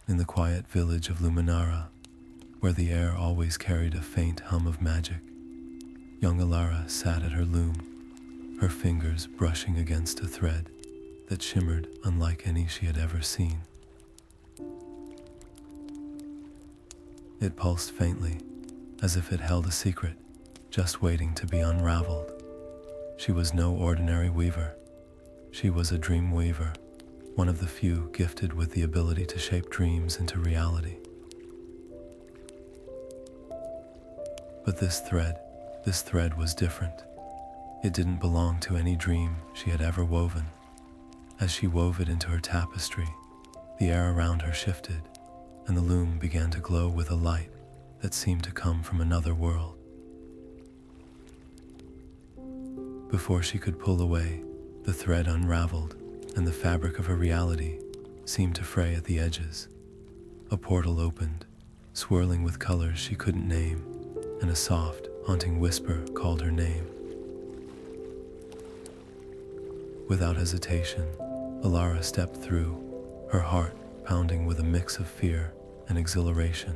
in the quiet village of Luminara, where the air always carried a faint hum of magic, young Elara sat at her loom, her fingers brushing against a thread that shimmered unlike any she had ever seen. It pulsed faintly, as if it held a secret, just waiting to be unraveled. She was no ordinary weaver. She was a Dreamweaver, one of the few gifted with the ability to shape dreams into reality. But this thread was different. It didn't belong to any dream she had ever woven. As she wove it into her tapestry, the air around her shifted, and the loom began to glow with a light that seemed to come from another world. Before she could pull away, the thread unraveled, and the fabric of her reality seemed to fray at the edges. A portal opened, swirling with colors she couldn't name, and a soft, haunting whisper called her name. Without hesitation, Elara stepped through, her heart pounding with a mix of fear and exhilaration.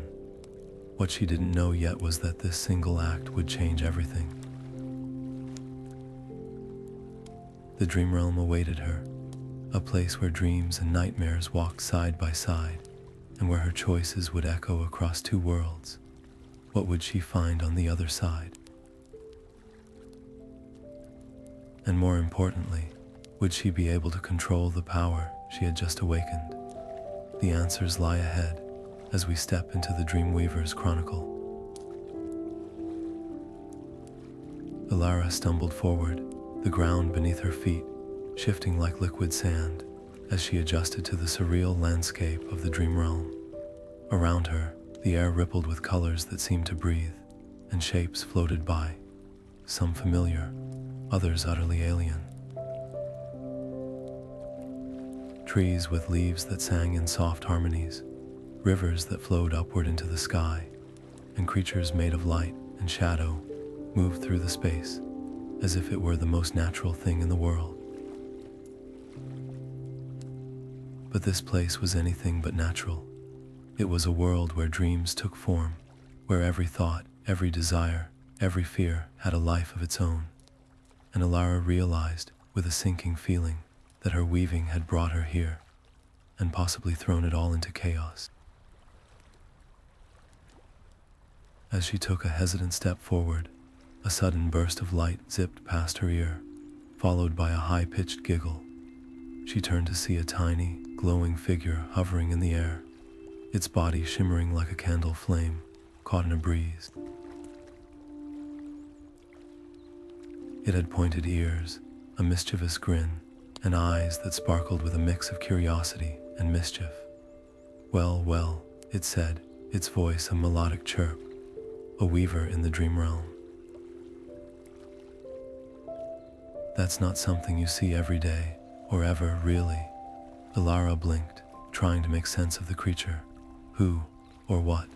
What she didn't know yet was that this single act would change everything. The Dreamrealm awaited her, a place where dreams and nightmares walked side by side, and where her choices would echo across two worlds. What would she find on the other side? And more importantly, would she be able to control the power she had just awakened? The answers lie ahead as we step into the Dreamweavers Chronicle. Elara stumbled forward, the ground beneath her feet shifting like liquid sand as she adjusted to the surreal landscape of the Dreamrealm. Around her, the air rippled with colors that seemed to breathe, and shapes floated by, some familiar, others utterly alien. Trees with leaves that sang in soft harmonies, rivers that flowed upward into the sky, and creatures made of light and shadow moved through the space as if it were the most natural thing in the world. But this place was anything but natural. It was a world where dreams took form, where every thought, every desire, every fear had a life of its own. And Elara realized, with a sinking feeling, that her weaving had brought her here, and possibly thrown it all into chaos. As she took a hesitant step forward, a sudden burst of light zipped past her ear, followed by a high-pitched giggle. She turned to see a tiny, glowing figure hovering in the air, its body shimmering like a candle flame caught in a breeze. It had pointed ears, a mischievous grin, and eyes that sparkled with a mix of curiosity and mischief. "Well, well," it said, its voice a melodic chirp, "a weaver in the Dreamrealm. That's not something you see every day, or ever, really." Elara blinked, trying to make sense of the creature. "Who, or what,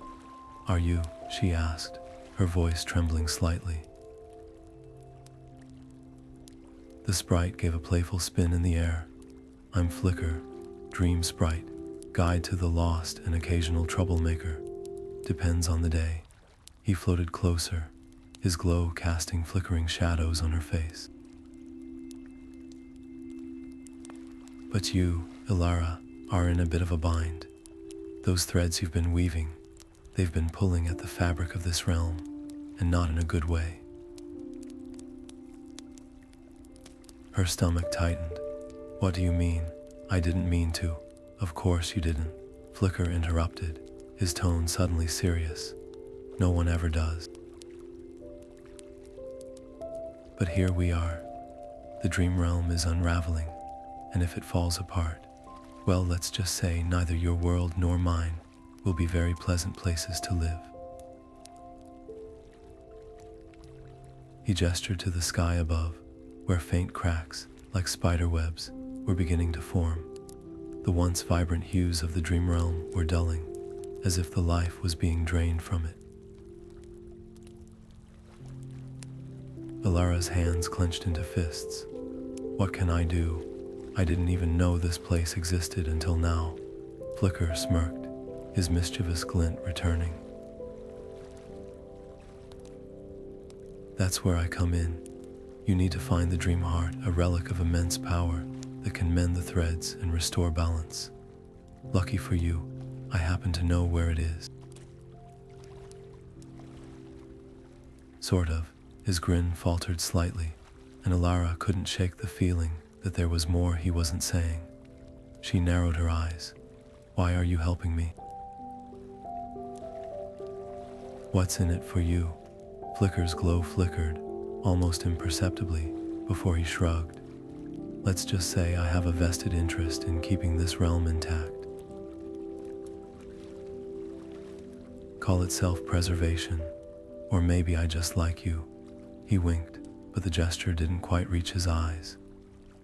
are you?" she asked, her voice trembling slightly. The sprite gave a playful spin in the air. "I'm Flicker, Dream Sprite, guide to the lost and occasional troublemaker. Depends on the day." He floated closer, his glow casting flickering shadows on her face. "But you, Elara, are in a bit of a bind. Those threads you've been weaving, they've been pulling at the fabric of this realm, and not in a good way." Her stomach tightened. "What do you mean?" "I didn't mean to." "Of course you didn't," Flicker interrupted, his tone suddenly serious. "No one ever does. But here we are. The Dreamrealm is unraveling, and if it falls apart, well, let's just say neither your world nor mine will be very pleasant places to live." He gestured to the sky above, where faint cracks, like spider webs, were beginning to form. The once vibrant hues of the Dreamrealm were dulling, as if the life was being drained from it. Elara's hands clenched into fists. "What can I do? I didn't even know this place existed until now." Flicker smirked, his mischievous glint returning. That's where I come in. You need to find the Dreamheart, a relic of immense power that can mend the threads and restore balance. Lucky for you, I happen to know where it is. Sort of. His grin faltered slightly, and Elara couldn't shake the feeling that there was more he wasn't saying. She narrowed her eyes. Why are you helping me? What's in it for you? Flicker's glow flickered, almost imperceptibly, before he shrugged. Let's just say I have a vested interest in keeping this realm intact. Call it self-preservation, or maybe I just like you. He winked, but the gesture didn't quite reach his eyes.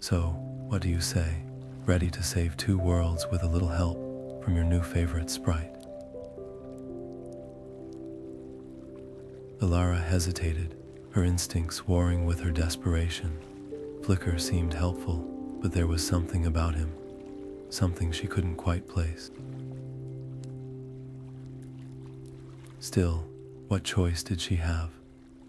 So, what do you say? Ready to save 2 worlds with a little help from your new favorite sprite? Elara hesitated, her instincts warring with her desperation. Flicker seemed helpful, but there was something about him, something she couldn't quite place. Still, what choice did she have?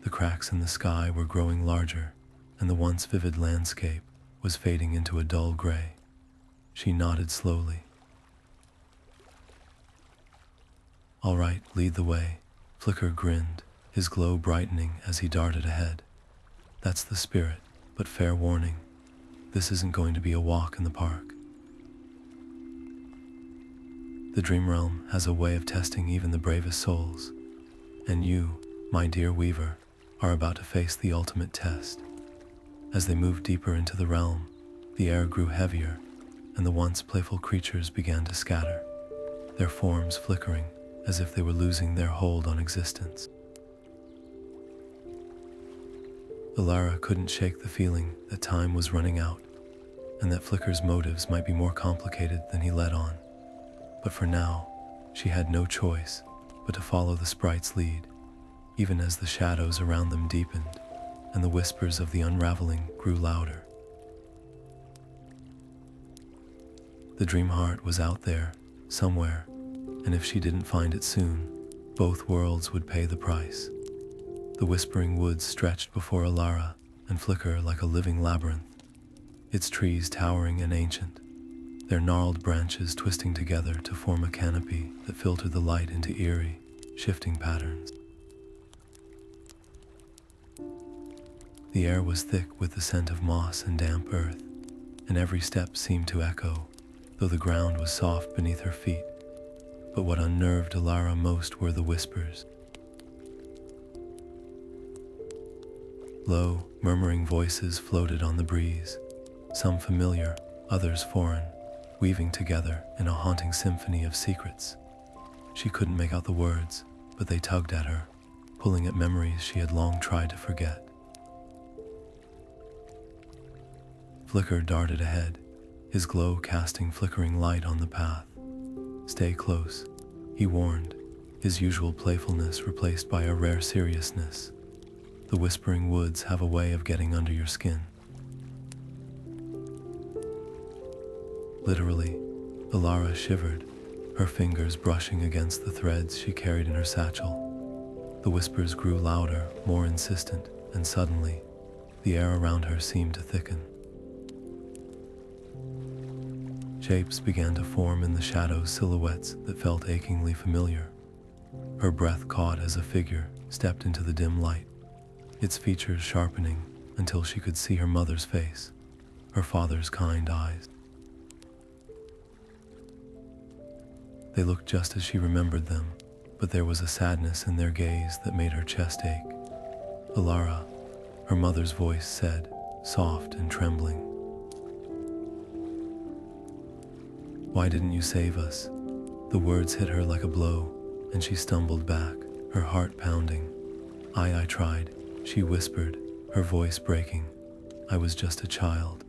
The cracks in the sky were growing larger, and the once vivid landscape was fading into a dull gray. She nodded slowly. All right, lead the way. Flicker grinned, his glow brightening as he darted ahead. That's the spirit, but fair warning, this isn't going to be a walk in the park. The Dreamrealm has a way of testing even the bravest souls, and you, my dear Weaver, are about to face the ultimate test. As they moved deeper into the realm, the air grew heavier, and the once playful creatures began to scatter, their forms flickering as if they were losing their hold on existence. Elara couldn't shake the feeling that time was running out, and that Flicker's motives might be more complicated than he let on. But for now, she had no choice but to follow the sprite's lead, even as the shadows around them deepened and the whispers of the unraveling grew louder. The Dreamheart was out there, somewhere, and if she didn't find it soon, both worlds would pay the price. The whispering woods stretched before Elara and Flicker like a living labyrinth, its trees towering and ancient, their gnarled branches twisting together to form a canopy that filtered the light into eerie, shifting patterns. The air was thick with the scent of moss and damp earth, and every step seemed to echo, though the ground was soft beneath her feet. But what unnerved Elara most were the whispers. Low, murmuring voices floated on the breeze, some familiar, others foreign, weaving together in a haunting symphony of secrets. She couldn't make out the words, but they tugged at her, pulling at memories she had long tried to forget. Flicker darted ahead, his glow casting flickering light on the path. Stay close, he warned, his usual playfulness replaced by a rare seriousness. The whispering woods have a way of getting under your skin. Literally, Elara shivered, her fingers brushing against the threads she carried in her satchel. The whispers grew louder, more insistent, and suddenly, the air around her seemed to thicken. Shapes began to form in the shadows, silhouettes that felt achingly familiar. Her breath caught as a figure stepped into the dim light, its features sharpening until she could see her mother's face, her father's kind eyes. They looked just as she remembered them, but there was a sadness in their gaze that made her chest ache. Elara, her mother's voice said, soft and trembling. Why didn't you save us? The words hit her like a blow, and she stumbled back, her heart pounding. I tried, she whispered, her voice breaking. I was just a child.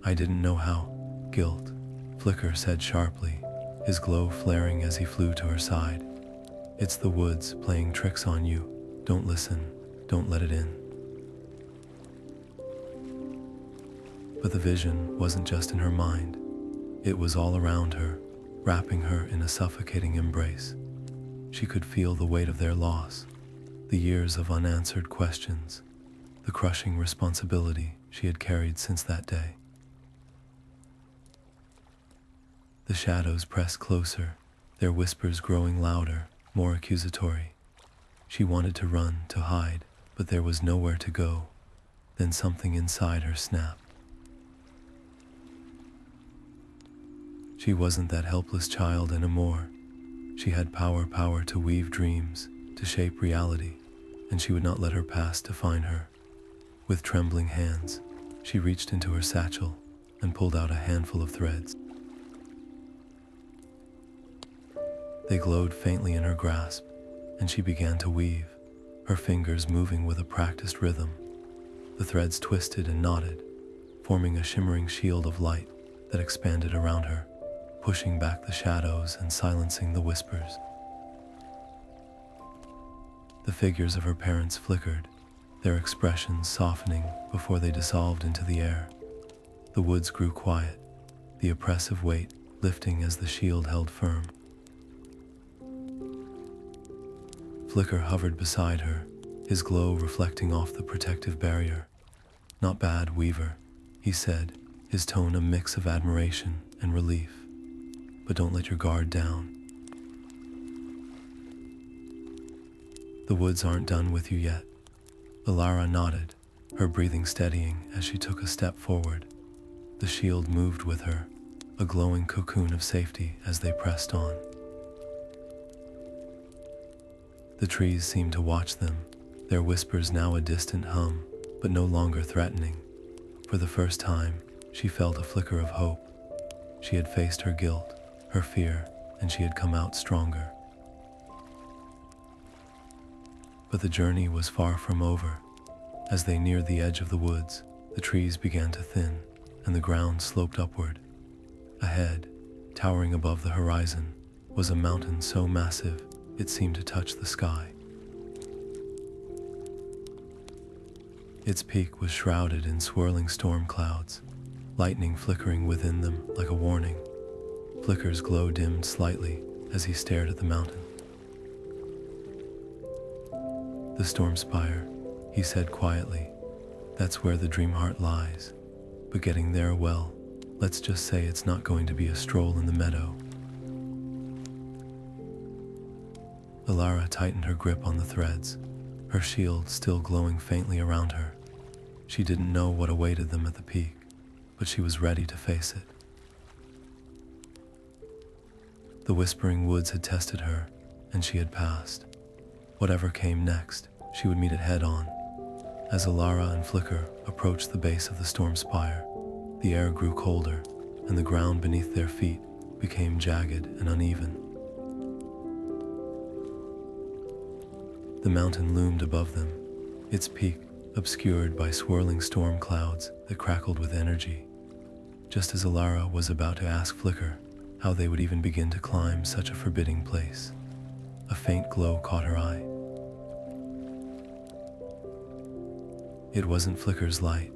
I didn't know how. Guilt, Flicker said sharply, his glow flaring as he flew to her side. It's the woods playing tricks on you. Don't listen, don't let it in. But the vision wasn't just in her mind. It was all around her, wrapping her in a suffocating embrace. She could feel the weight of their loss, the years of unanswered questions, the crushing responsibility she had carried since that day. The shadows pressed closer, their whispers growing louder, more accusatory. She wanted to run, to hide, but there was nowhere to go. Then something inside her snapped. She wasn't that helpless child anymore. She had power to weave dreams, to shape reality, and she would not let her past define her. With trembling hands, she reached into her satchel and pulled out a handful of threads. They glowed faintly in her grasp, and she began to weave, her fingers moving with a practiced rhythm. The threads twisted and knotted, forming a shimmering shield of light that expanded around her, pushing back the shadows and silencing the whispers. The figures of her parents flickered, their expressions softening before they dissolved into the air. The woods grew quiet, the oppressive weight lifting as the shield held firm. Flicker hovered beside her, his glow reflecting off the protective barrier. "Not bad, Weaver," he said, his tone a mix of admiration and relief. "But don't let your guard down. The woods aren't done with you yet." Elara nodded, her breathing steadying as she took a step forward. The shield moved with her, a glowing cocoon of safety as they pressed on. The trees seemed to watch them, their whispers now a distant hum, but no longer threatening. For the first time, she felt a flicker of hope. She had faced her guilt, her fear, and she had come out stronger. But the journey was far from over. As they neared the edge of the woods, the trees began to thin, and the ground sloped upward. Ahead, towering above the horizon, was a mountain so massive it seemed to touch the sky. Its peak was shrouded in swirling storm clouds, lightning flickering within them like a warning. Flicker's glow dimmed slightly as he stared at the mountain. "The Stormspire," he said quietly. "That's where the Dreamheart lies. But getting there, well, let's just say it's not going to be a stroll in the meadow." Elara tightened her grip on the threads, her shield still glowing faintly around her. She didn't know what awaited them at the peak, but she was ready to face it. The whispering woods had tested her, and she had passed. Whatever came next, she would meet it head-on. As Elara and Flicker approached the base of the Stormspire, the air grew colder, and the ground beneath their feet became jagged and uneven. The mountain loomed above them, its peak obscured by swirling storm clouds that crackled with energy. Just as Elara was about to ask Flicker how they would even begin to climb such a forbidding place, a faint glow caught her eye. It wasn't Flicker's light.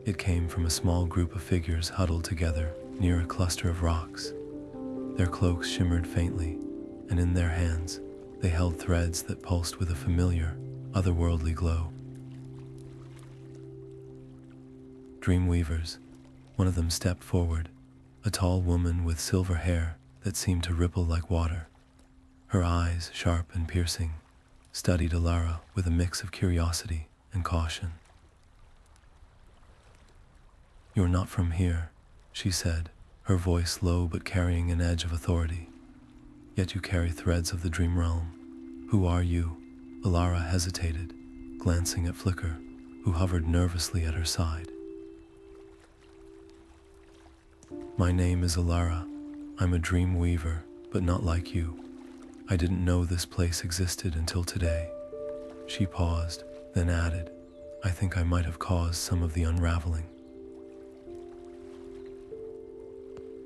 It came from a small group of figures huddled together near a cluster of rocks. Their cloaks shimmered faintly, and in their hands, they held threads that pulsed with a familiar, otherworldly glow. Dreamweavers. One of them stepped forward, a tall woman with silver hair that seemed to ripple like water. Her eyes, sharp and piercing, studied Elara with a mix of curiosity and caution. "You're not from here," she said, her voice low but carrying an edge of authority. "Yet you carry threads of the Dreamrealm. Who are you?" Elara hesitated, glancing at Flicker, who hovered nervously at her side. "My name is Elara. I'm a Dreamweaver, but not like you. I didn't know this place existed until today." She paused, then added, "I think I might have caused some of the unraveling."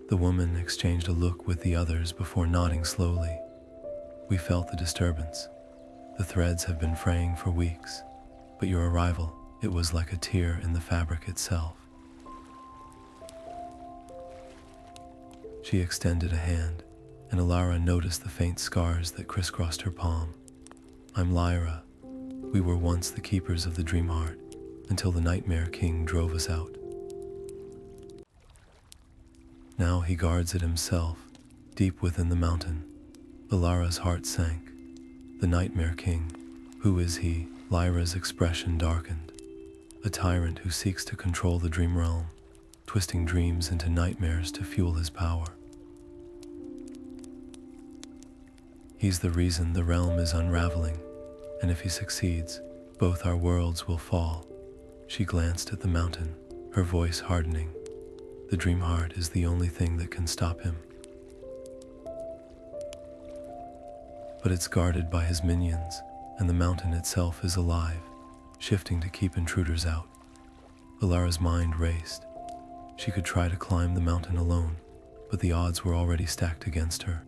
The woman exchanged a look with the others before nodding slowly. "We felt the disturbance. The threads have been fraying for weeks, but your arrival, it was like a tear in the fabric itself." She extended a hand, and Elara noticed the faint scars that crisscrossed her palm. "I'm Lyra. We were once the keepers of the Dreamheart, until the Nightmare King drove us out. Now he guards it himself, deep within the mountain." Elara's heart sank. The Nightmare King. Who is he? Lyra's expression darkened. A tyrant who seeks to control the Dreamrealm, twisting dreams into nightmares to fuel his power. He's the reason the realm is unraveling, and if he succeeds, both our worlds will fall. She glanced at the mountain, her voice hardening. The Dreamheart is the only thing that can stop him. But it's guarded by his minions, and the mountain itself is alive, shifting to keep intruders out. Elara's mind raced. She could try to climb the mountain alone, but the odds were already stacked against her.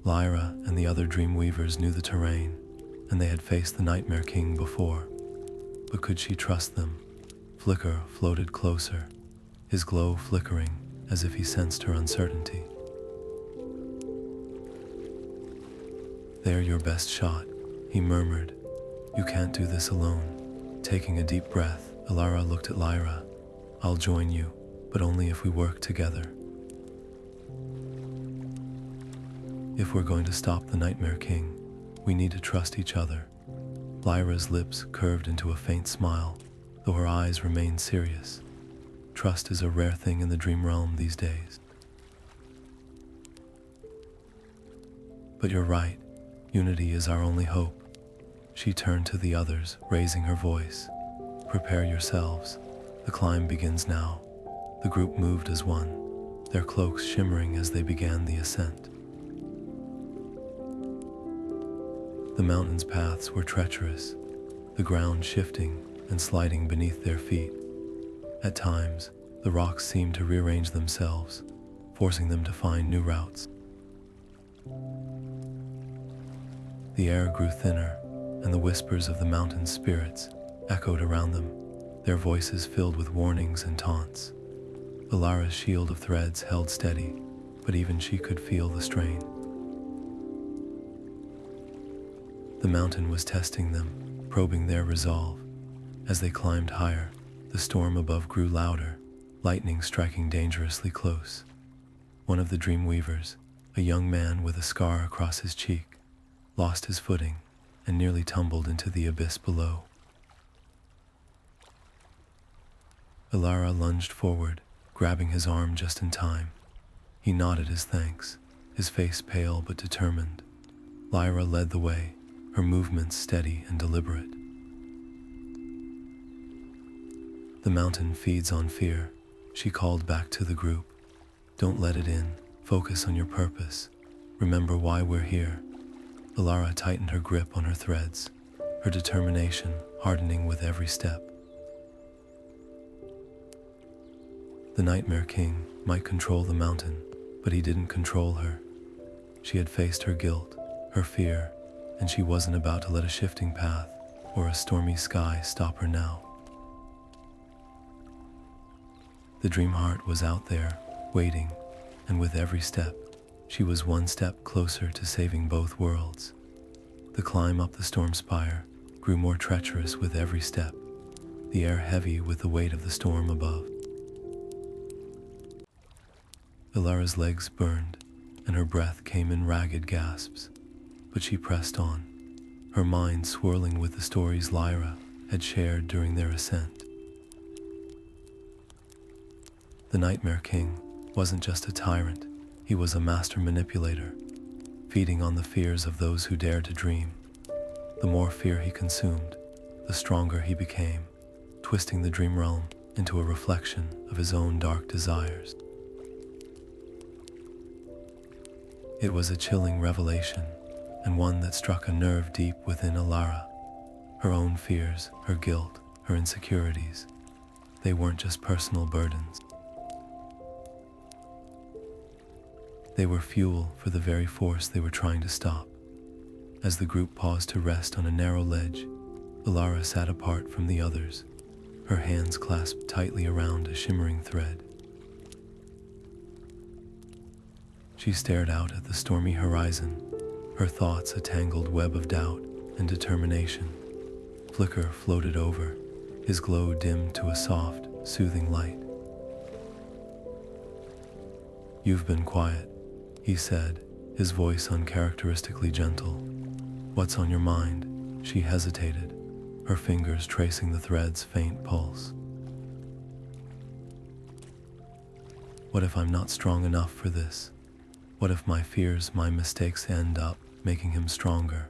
Lyra and the other Dreamweavers knew the terrain, and they had faced the Nightmare King before. But could she trust them? Flicker floated closer, his glow flickering as if he sensed her uncertainty. "They're your best shot," he murmured. "You can't do this alone." Taking a deep breath, Elara looked at Lyra. "I'll join you, but only if we work together. If we're going to stop the Nightmare King, we need to trust each other." Lyra's lips curved into a faint smile, though her eyes remained serious. Trust is a rare thing in the Dreamrealm these days. "But you're right. Unity is our only hope." She turned to the others, raising her voice. "Prepare yourselves. The climb begins now." The group moved as one, their cloaks shimmering as they began the ascent. The mountain's paths were treacherous, the ground shifting and sliding beneath their feet. At times, the rocks seemed to rearrange themselves, forcing them to find new routes. The air grew thinner, and the whispers of the mountain's spirits echoed around them, their voices filled with warnings and taunts. Elara's shield of threads held steady, but even she could feel the strain. The mountain was testing them, probing their resolve. As they climbed higher, the storm above grew louder, lightning striking dangerously close. One of the Dreamweavers, a young man with a scar across his cheek, lost his footing and nearly tumbled into the abyss below. Elara lunged forward, grabbing his arm just in time. He nodded his thanks, his face pale but determined. Lyra led the way, her movements steady and deliberate. "The mountain feeds on fear," she called back to the group. "Don't let it in. Focus on your purpose. Remember why we're here." Elara tightened her grip on her threads, her determination hardening with every step. The Nightmare King might control the mountain, but he didn't control her. She had faced her guilt, her fear, and she wasn't about to let a shifting path or a stormy sky stop her now. The Dreamheart was out there, waiting, and with every step, she was one step closer to saving both worlds. The climb up the Stormspire grew more treacherous with every step, the air heavy with the weight of the storm above. Elara's legs burned, and her breath came in ragged gasps, but she pressed on, her mind swirling with the stories Lyra had shared during their ascent. The Nightmare King wasn't just a tyrant, he was a master manipulator, feeding on the fears of those who dared to dream. The more fear he consumed, the stronger he became, twisting the Dreamrealm into a reflection of his own dark desires. It was a chilling revelation, and one that struck a nerve deep within Elara. Her own fears, her guilt, her insecurities, they weren't just personal burdens. They were fuel for the very force they were trying to stop. As the group paused to rest on a narrow ledge, Elara sat apart from the others, her hands clasped tightly around a shimmering thread. She stared out at the stormy horizon, her thoughts a tangled web of doubt and determination. Flicker floated over, his glow dimmed to a soft, soothing light. "You've been quiet," he said, his voice uncharacteristically gentle. "What's on your mind?" She hesitated, her fingers tracing the thread's faint pulse. "What if I'm not strong enough for this? What if my fears, my mistakes end up making him stronger?"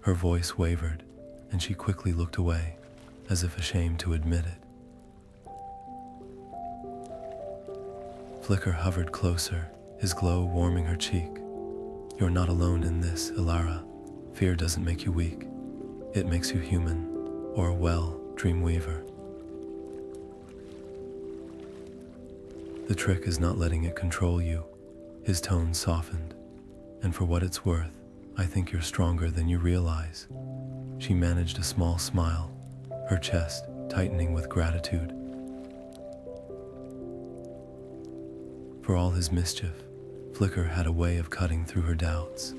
Her voice wavered, and she quickly looked away, as if ashamed to admit it. Flicker hovered closer, his glow warming her cheek. "You're not alone in this, Elara. Fear doesn't make you weak. It makes you human, or, well, Dreamweaver. The trick is not letting it control you." His tone softened. "And for what it's worth, I think you're stronger than you realize." She managed a small smile, her chest tightening with gratitude. For all his mischief, Flicker had a way of cutting through her doubts.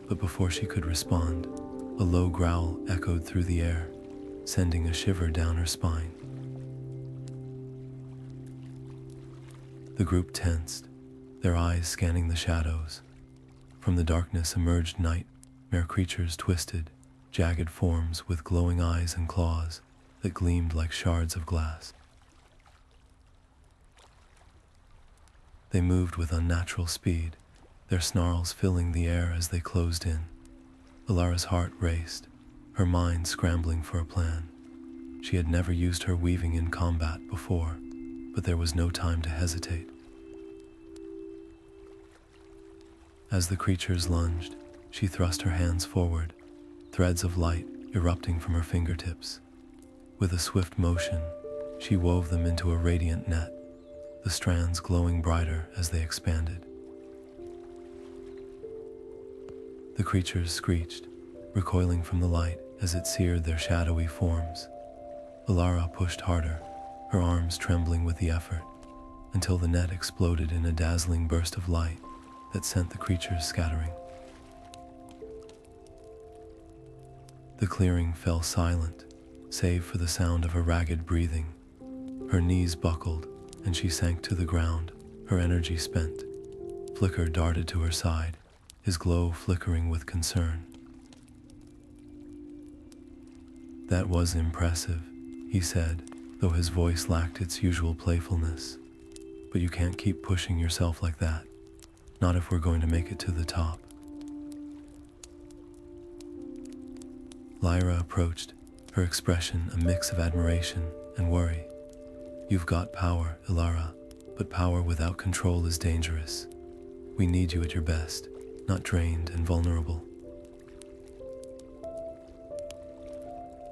But before she could respond, a low growl echoed through the air, sending a shiver down her spine. The group tensed, their eyes scanning the shadows. From the darkness emerged nightmare creatures, twisted, jagged forms with glowing eyes and claws that gleamed like shards of glass. They moved with unnatural speed, their snarls filling the air as they closed in. Elara's heart raced, her mind scrambling for a plan. She had never used her weaving in combat before, but there was no time to hesitate. As the creatures lunged, she thrust her hands forward, threads of light erupting from her fingertips. With a swift motion, she wove them into a radiant net, the strands glowing brighter as they expanded. The creatures screeched, recoiling from the light as it seared their shadowy forms. Elara pushed harder, her arms trembling with the effort, until the net exploded in a dazzling burst of light that sent the creatures scattering. The clearing fell silent, save for the sound of a ragged breathing. Her knees buckled, and she sank to the ground, her energy spent. Flicker darted to her side, his glow flickering with concern. "That was impressive," he said, though his voice lacked its usual playfulness. "But you can't keep pushing yourself like that, not if we're going to make it to the top." Lyra approached, her expression a mix of admiration and worry. "You've got power, Elara, but power without control is dangerous. We need you at your best, not drained and vulnerable."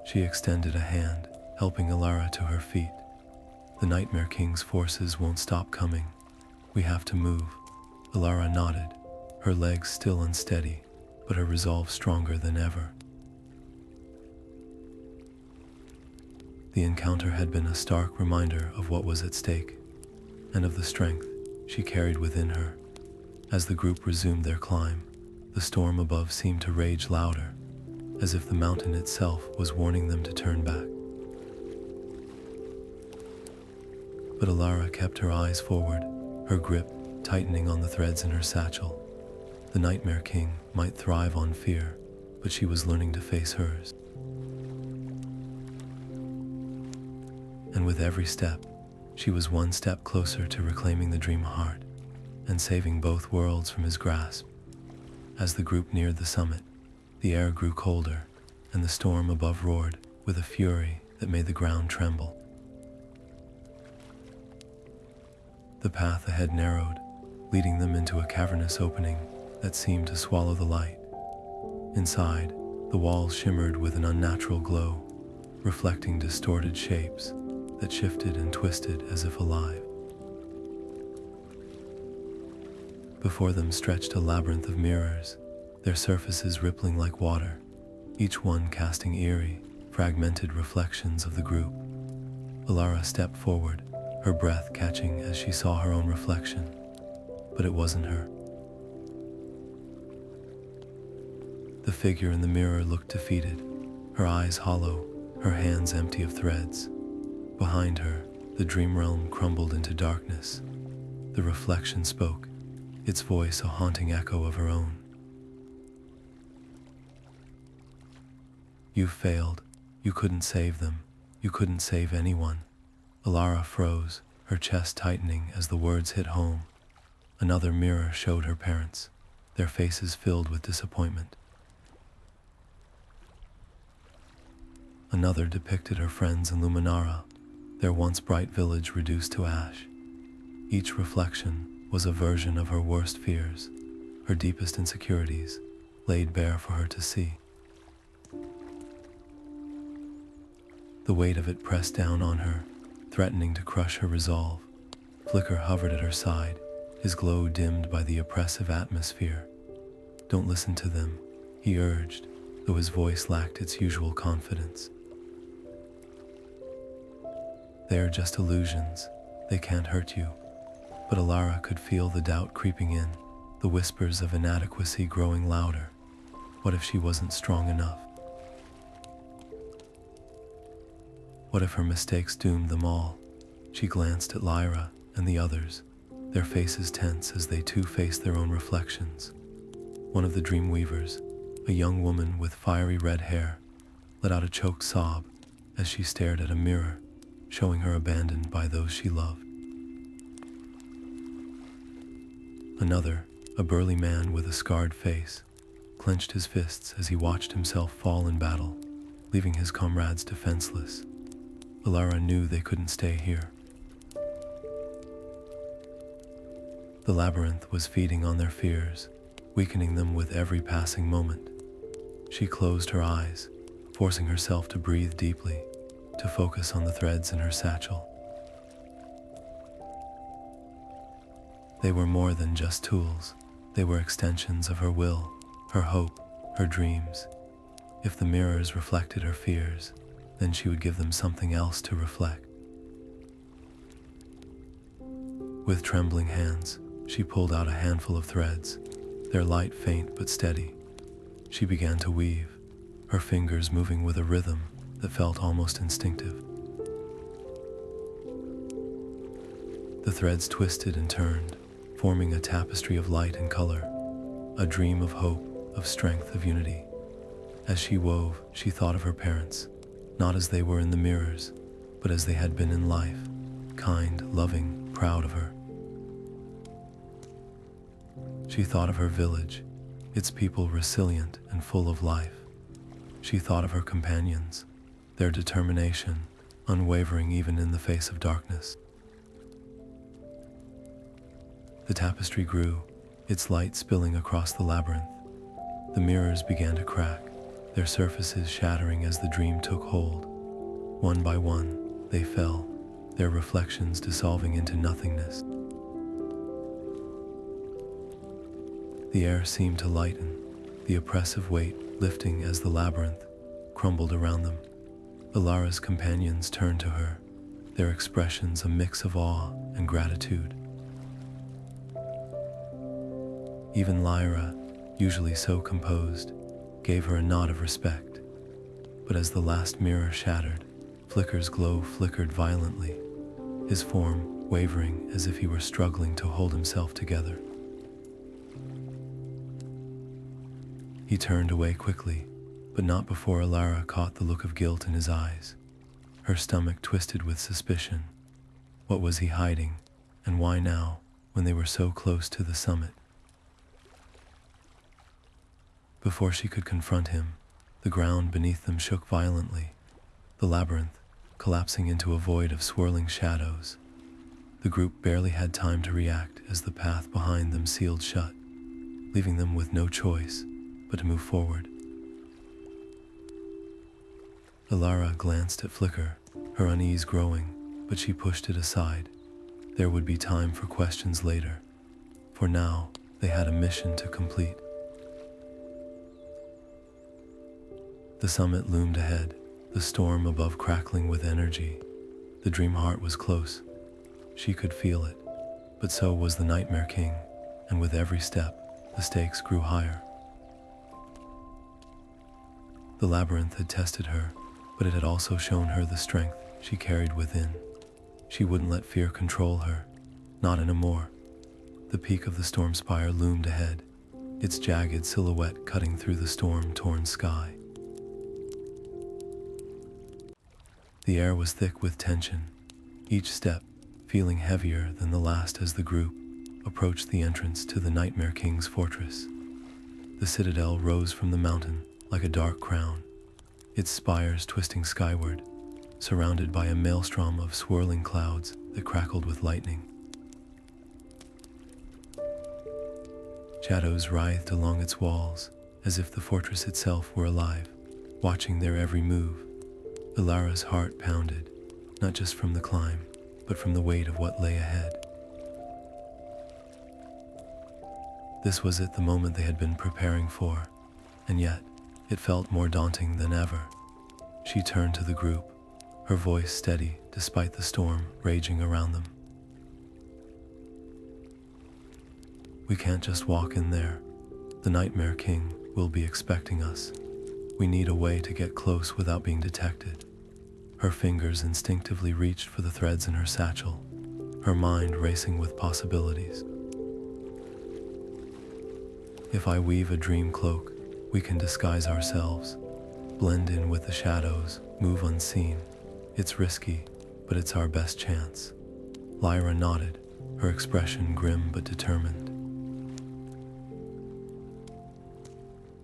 She extended a hand, helping Elara to her feet. "The Nightmare King's forces won't stop coming. We have to move." Elara nodded, her legs still unsteady, but her resolve stronger than ever. The encounter had been a stark reminder of what was at stake, and of the strength she carried within her. As the group resumed their climb, the storm above seemed to rage louder, as if the mountain itself was warning them to turn back. But Elara kept her eyes forward, her grip tightening on the threads in her satchel. The Nightmare King might thrive on fear, but she was learning to face hers. And with every step, she was one step closer to reclaiming the Dreamheart and saving both worlds from his grasp. As the group neared the summit, the air grew colder, and the storm above roared with a fury that made the ground tremble. The path ahead narrowed, leading them into a cavernous opening that seemed to swallow the light. Inside, the walls shimmered with an unnatural glow, reflecting distorted shapes that shifted and twisted as if alive. Before them stretched a labyrinth of mirrors, their surfaces rippling like water, each one casting eerie, fragmented reflections of the group. Elara stepped forward, her breath catching as she saw her own reflection. But it wasn't her. The figure in the mirror looked defeated, her eyes hollow, her hands empty of threads. Behind her, the dream realm crumbled into darkness. The reflection spoke, its voice a haunting echo of her own. You failed. You couldn't save them. You couldn't save anyone. Elara froze, her chest tightening as the words hit home. Another mirror showed her parents, their faces filled with disappointment. Another depicted her friends in Luminara, their once bright village reduced to ash. Each reflection was a version of her worst fears, her deepest insecurities, laid bare for her to see. The weight of it pressed down on her, threatening to crush her resolve. Flicker hovered at her side, his glow dimmed by the oppressive atmosphere. Don't listen to them, he urged, though his voice lacked its usual confidence. They are just illusions. They can't hurt you. But Elara could feel the doubt creeping in, the whispers of inadequacy growing louder. What if she wasn't strong enough? What if her mistakes doomed them all? She glanced at Lyra and the others, their faces tense as they too faced their own reflections. One of the Dreamweavers, a young woman with fiery red hair, let out a choked sob as she stared at a mirror, showing her abandoned by those she loved. Another, a burly man with a scarred face, clenched his fists as he watched himself fall in battle, leaving his comrades defenseless. Elara knew they couldn't stay here. The labyrinth was feeding on their fears, weakening them with every passing moment. She closed her eyes, forcing herself to breathe deeply, to focus on the threads in her satchel. They were more than just tools. They were extensions of her will, her hope, her dreams. If the mirrors reflected her fears, then she would give them something else to reflect. With trembling hands, she pulled out a handful of threads, their light faint but steady. She began to weave, her fingers moving with a rhythm that felt almost instinctive. The threads twisted and turned, forming a tapestry of light and color, a dream of hope, of strength, of unity. As she wove, she thought of her parents, not as they were in the mirrors, but as they had been in life, kind, loving, proud of her. She thought of her village, its people resilient and full of life. She thought of her companions, their determination, unwavering even in the face of darkness. The tapestry grew, its light spilling across the labyrinth. The mirrors began to crack, their surfaces shattering as the dream took hold. One by one, they fell, their reflections dissolving into nothingness. The air seemed to lighten, the oppressive weight lifting as the labyrinth crumbled around them. Elara's companions turned to her, their expressions a mix of awe and gratitude. Even Lyra, usually so composed, gave her a nod of respect. But as the last mirror shattered, Flicker's glow flickered violently, his form wavering as if he were struggling to hold himself together. He turned away quickly, but not before Elara caught the look of guilt in his eyes. Her stomach twisted with suspicion. What was he hiding, and why now, when they were so close to the summit? Before she could confront him, the ground beneath them shook violently, the labyrinth collapsing into a void of swirling shadows. The group barely had time to react as the path behind them sealed shut, leaving them with no choice but to move forward. Elara glanced at Flicker, her unease growing, but she pushed it aside. There would be time for questions later. For now, they had a mission to complete. The summit loomed ahead, the storm above crackling with energy. The Dreamheart was close. She could feel it, but so was the Nightmare King, and with every step, the stakes grew higher. The labyrinth had tested her, but it had also shown her the strength she carried within. She wouldn't let fear control her, not anymore. The peak of the Stormspire loomed ahead, its jagged silhouette cutting through the storm-torn sky. The air was thick with tension, each step feeling heavier than the last as the group approached the entrance to the Nightmare King's fortress. The citadel rose from the mountain like a dark crown, its spires twisting skyward, surrounded by a maelstrom of swirling clouds that crackled with lightning. Shadows writhed along its walls, as if the fortress itself were alive, watching their every move. Elara's heart pounded, not just from the climb, but from the weight of what lay ahead. This was it, the moment they had been preparing for, and yet it felt more daunting than ever. She turned to the group, her voice steady despite the storm raging around them. We can't just walk in there. The Nightmare King will be expecting us. We need a way to get close without being detected. Her fingers instinctively reached for the threads in her satchel, her mind racing with possibilities. If I weave a dream cloak, we can disguise ourselves, blend in with the shadows, move unseen. It's risky, but it's our best chance. Lyra nodded, her expression grim but determined.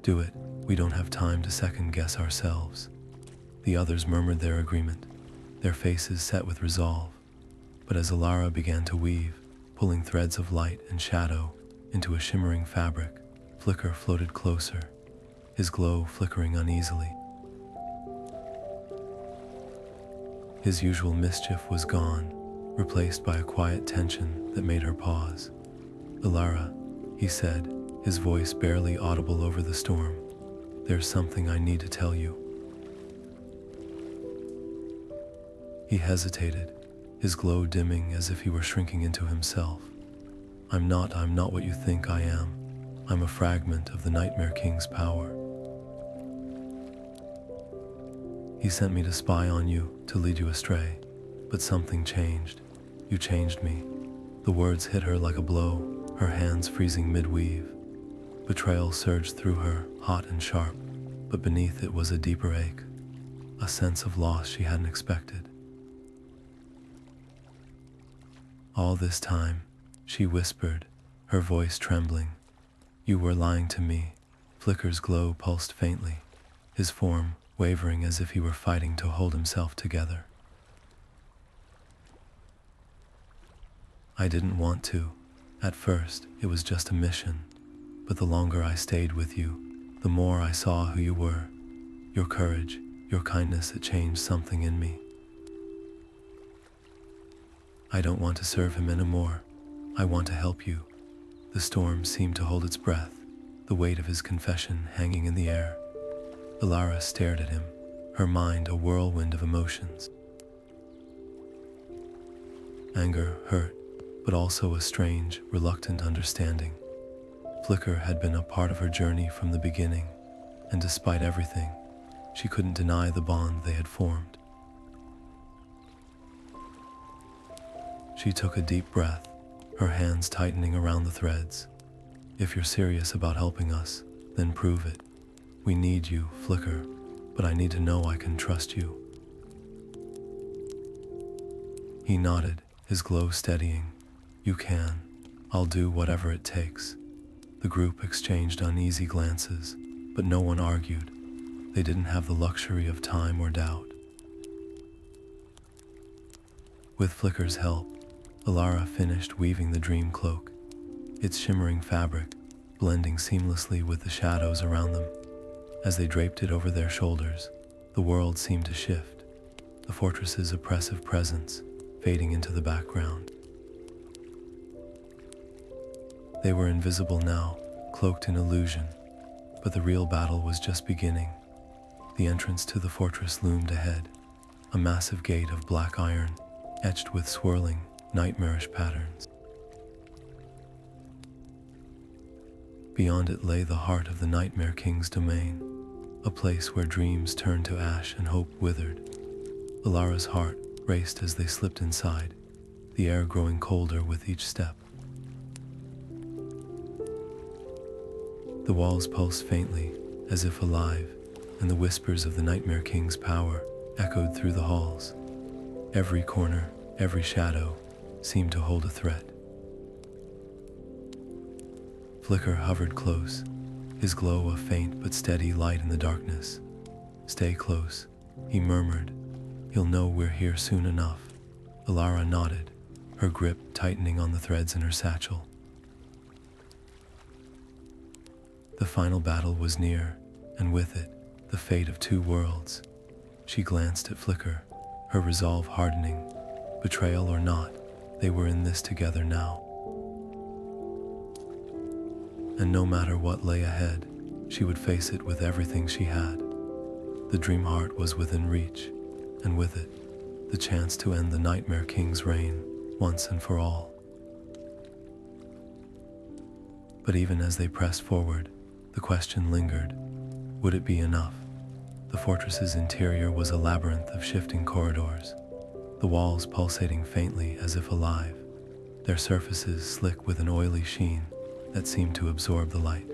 Do it, we don't have time to second-guess ourselves. The others murmured their agreement, their faces set with resolve. But as Elara began to weave, pulling threads of light and shadow into a shimmering fabric, Flicker floated closer, his glow flickering uneasily. His usual mischief was gone, replaced by a quiet tension that made her pause. "Elara," he said, his voice barely audible over the storm, "there's something I need to tell you." He hesitated, his glow dimming as if he were shrinking into himself. I'm not what you think I am. I'm a fragment of the Nightmare King's power. He sent me to spy on you, to lead you astray, but something changed. You changed me." The words hit her like a blow, her hands freezing mid-weave. Betrayal surged through her, hot and sharp, but beneath it was a deeper ache, a sense of loss she hadn't expected. "All this time," she whispered, her voice trembling, "you were lying to me." Flicker's glow pulsed faintly, his form wavering as if he were fighting to hold himself together. "I didn't want to. At first, it was just a mission. But the longer I stayed with you, the more I saw who you were. Your courage, your kindness, it changed something in me. I don't want to serve him anymore. I want to help you." The storm seemed to hold its breath, the weight of his confession hanging in the air. Elara stared at him, her mind a whirlwind of emotions. Anger, hurt, but also a strange, reluctant understanding. Flicker had been a part of her journey from the beginning, and despite everything, she couldn't deny the bond they had formed. She took a deep breath, her hands tightening around the threads. "If you're serious about helping us, then prove it. We need you, Flicker, but I need to know I can trust you." He nodded, his glow steadying. "You can. I'll do whatever it takes." The group exchanged uneasy glances, but no one argued. They didn't have the luxury of time or doubt. With Flicker's help, Elara finished weaving the dream cloak, its shimmering fabric blending seamlessly with the shadows around them. As they draped it over their shoulders, the world seemed to shift, the fortress's oppressive presence fading into the background. They were invisible now, cloaked in illusion, but the real battle was just beginning. The entrance to the fortress loomed ahead, a massive gate of black iron, etched with swirling, nightmarish patterns. Beyond it lay the heart of the Nightmare King's domain, a place where dreams turned to ash and hope withered. Elara's heart raced as they slipped inside, the air growing colder with each step. The walls pulsed faintly, as if alive, and the whispers of the Nightmare King's power echoed through the halls. Every corner, every shadow, seemed to hold a threat. Flicker hovered close, his glow a faint but steady light in the darkness. "Stay close," he murmured. "He'll know we're here soon enough." Elara nodded, her grip tightening on the threads in her satchel. The final battle was near, and with it, the fate of two worlds. She glanced at Flicker, her resolve hardening. Betrayal or not, they were in this together now. And no matter what lay ahead, she would face it with everything she had. The Dreamheart was within reach, and with it, the chance to end the Nightmare King's reign once and for all. But even as they pressed forward, the question lingered: would it be enough? The fortress's interior was a labyrinth of shifting corridors, the walls pulsating faintly as if alive, their surfaces slick with an oily sheen that seemed to absorb the light.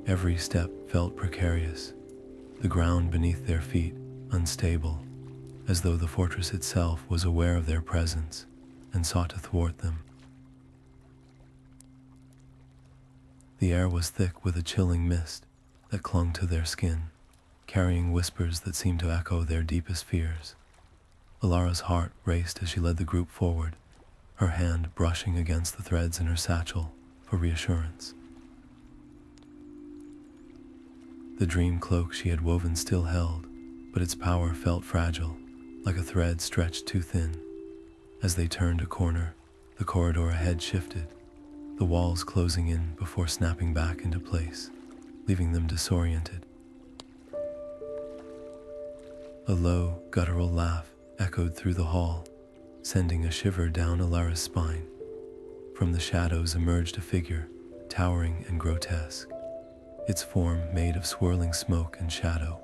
Every step felt precarious, the ground beneath their feet unstable, as though the fortress itself was aware of their presence and sought to thwart them. The air was thick with a chilling mist that clung to their skin, carrying whispers that seemed to echo their deepest fears. Elara's heart raced as she led the group forward, her hand brushing against the threads in her satchel for reassurance. The dream cloak she had woven still held, but its power felt fragile, like a thread stretched too thin. As they turned a corner, the corridor ahead shifted, the walls closing in before snapping back into place, leaving them disoriented. A low, guttural laugh echoed through the hall, sending a shiver down Elara's spine. From the shadows emerged a figure, towering and grotesque, its form made of swirling smoke and shadow.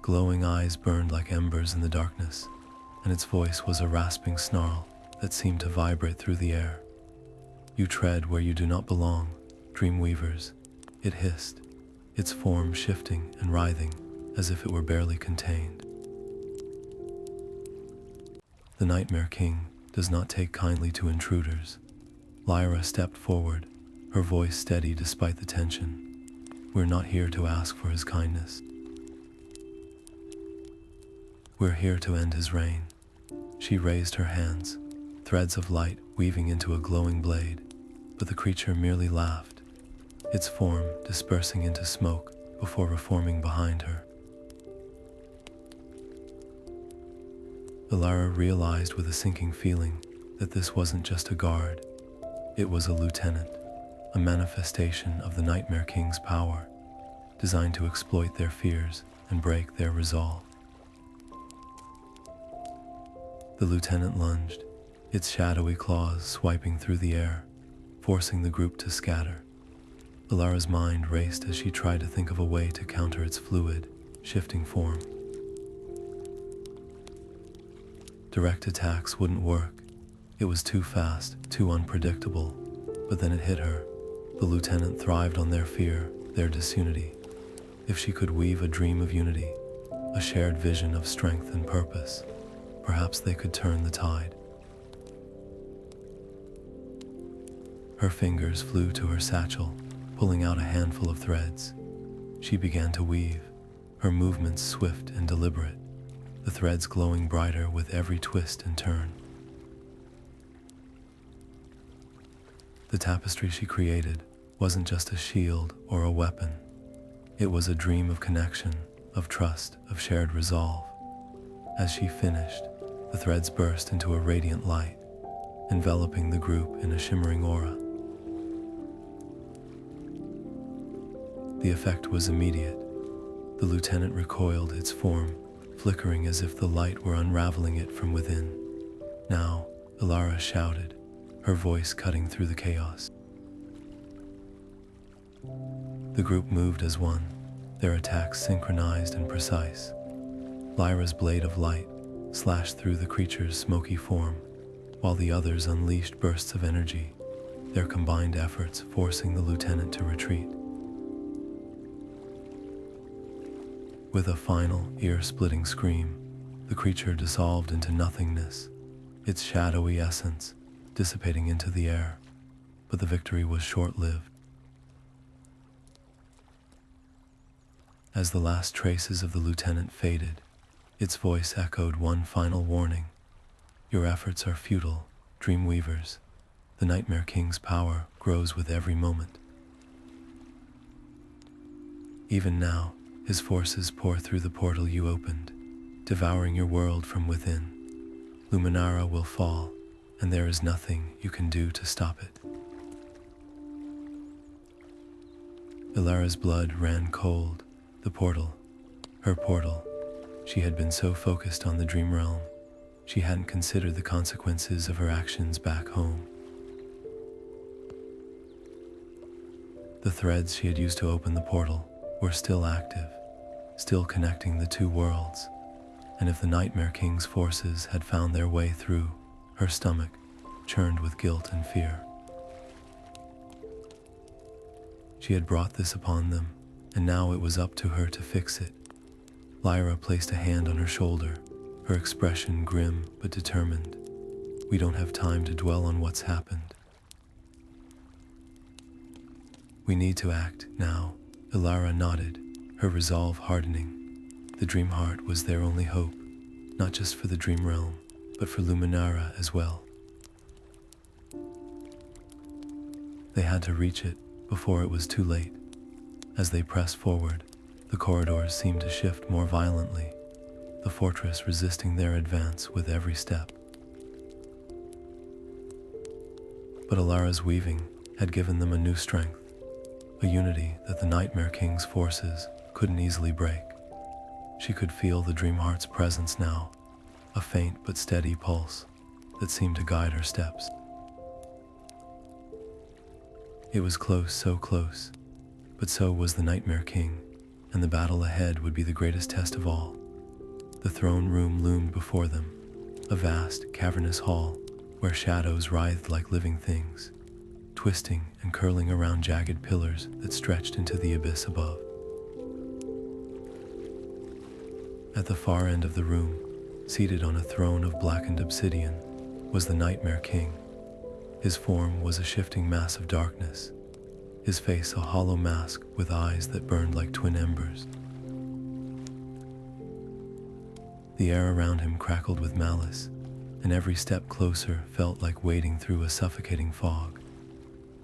Glowing eyes burned like embers in the darkness, and its voice was a rasping snarl that seemed to vibrate through the air. "You tread where you do not belong, Dreamweavers," it hissed, its form shifting and writhing as if it were barely contained. "The Nightmare King does not take kindly to intruders." Lyra stepped forward, her voice steady despite the tension. "We're not here to ask for his kindness. We're here to end his reign." She raised her hands, threads of light weaving into a glowing blade, but the creature merely laughed, its form dispersing into smoke before reforming behind her. Elara realized with a sinking feeling that this wasn't just a guard, it was a lieutenant, a manifestation of the Nightmare King's power, designed to exploit their fears and break their resolve. The lieutenant lunged, its shadowy claws swiping through the air, forcing the group to scatter. Elara's mind raced as she tried to think of a way to counter its fluid, shifting form. Direct attacks wouldn't work. It was too fast, too unpredictable. But then it hit her. The lieutenant thrived on their fear, their disunity. If she could weave a dream of unity, a shared vision of strength and purpose, perhaps they could turn the tide. Her fingers flew to her satchel, pulling out a handful of threads. She began to weave, her movements swift and deliberate, the threads glowing brighter with every twist and turn. The tapestry she created wasn't just a shield or a weapon. It was a dream of connection, of trust, of shared resolve. As she finished, the threads burst into a radiant light, enveloping the group in a shimmering aura. The effect was immediate. The lieutenant recoiled, its form flickering as if the light were unraveling it from within. "Now," Elara shouted, her voice cutting through the chaos. The group moved as one, their attacks synchronized and precise. Lyra's blade of light slashed through the creature's smoky form, while the others unleashed bursts of energy, their combined efforts forcing the lieutenant to retreat. With a final, ear-splitting scream, the creature dissolved into nothingness, its shadowy essence dissipating into the air, but the victory was short-lived. As the last traces of the lieutenant faded, its voice echoed one final warning. Your efforts are futile, Dreamweavers. The Nightmare King's power grows with every moment. Even now, his forces pour through the portal you opened, devouring your world from within. Luminara will fall, and there is nothing you can do to stop it. Elara's blood ran cold. The portal, her portal. She had been so focused on the Dreamrealm, she hadn't considered the consequences of her actions back home. The threads she had used to open the portal were still active, still connecting the two worlds, and if the Nightmare King's forces had found their way through, her stomach churned with guilt and fear. She had brought this upon them, and now it was up to her to fix it. Lyra placed a hand on her shoulder, her expression grim but determined. We don't have time to dwell on what's happened. We need to act now. Elara nodded, her resolve hardening. The Dreamheart was their only hope, not just for the Dreamrealm, but for Luminara as well. They had to reach it before it was too late. As they pressed forward, the corridors seemed to shift more violently, the fortress resisting their advance with every step. But Elara's weaving had given them a new strength, a unity that the Nightmare King's forces couldn't easily break. She could feel the Dreamheart's presence now, a faint but steady pulse that seemed to guide her steps. It was close, so close, but so was the Nightmare King, and the battle ahead would be the greatest test of all. The throne room loomed before them, a vast, cavernous hall where shadows writhed like living things, twisting and curling around jagged pillars that stretched into the abyss above. At the far end of the room, seated on a throne of blackened obsidian, was the Nightmare King. His form was a shifting mass of darkness, his face a hollow mask with eyes that burned like twin embers. The air around him crackled with malice, and every step closer felt like wading through a suffocating fog.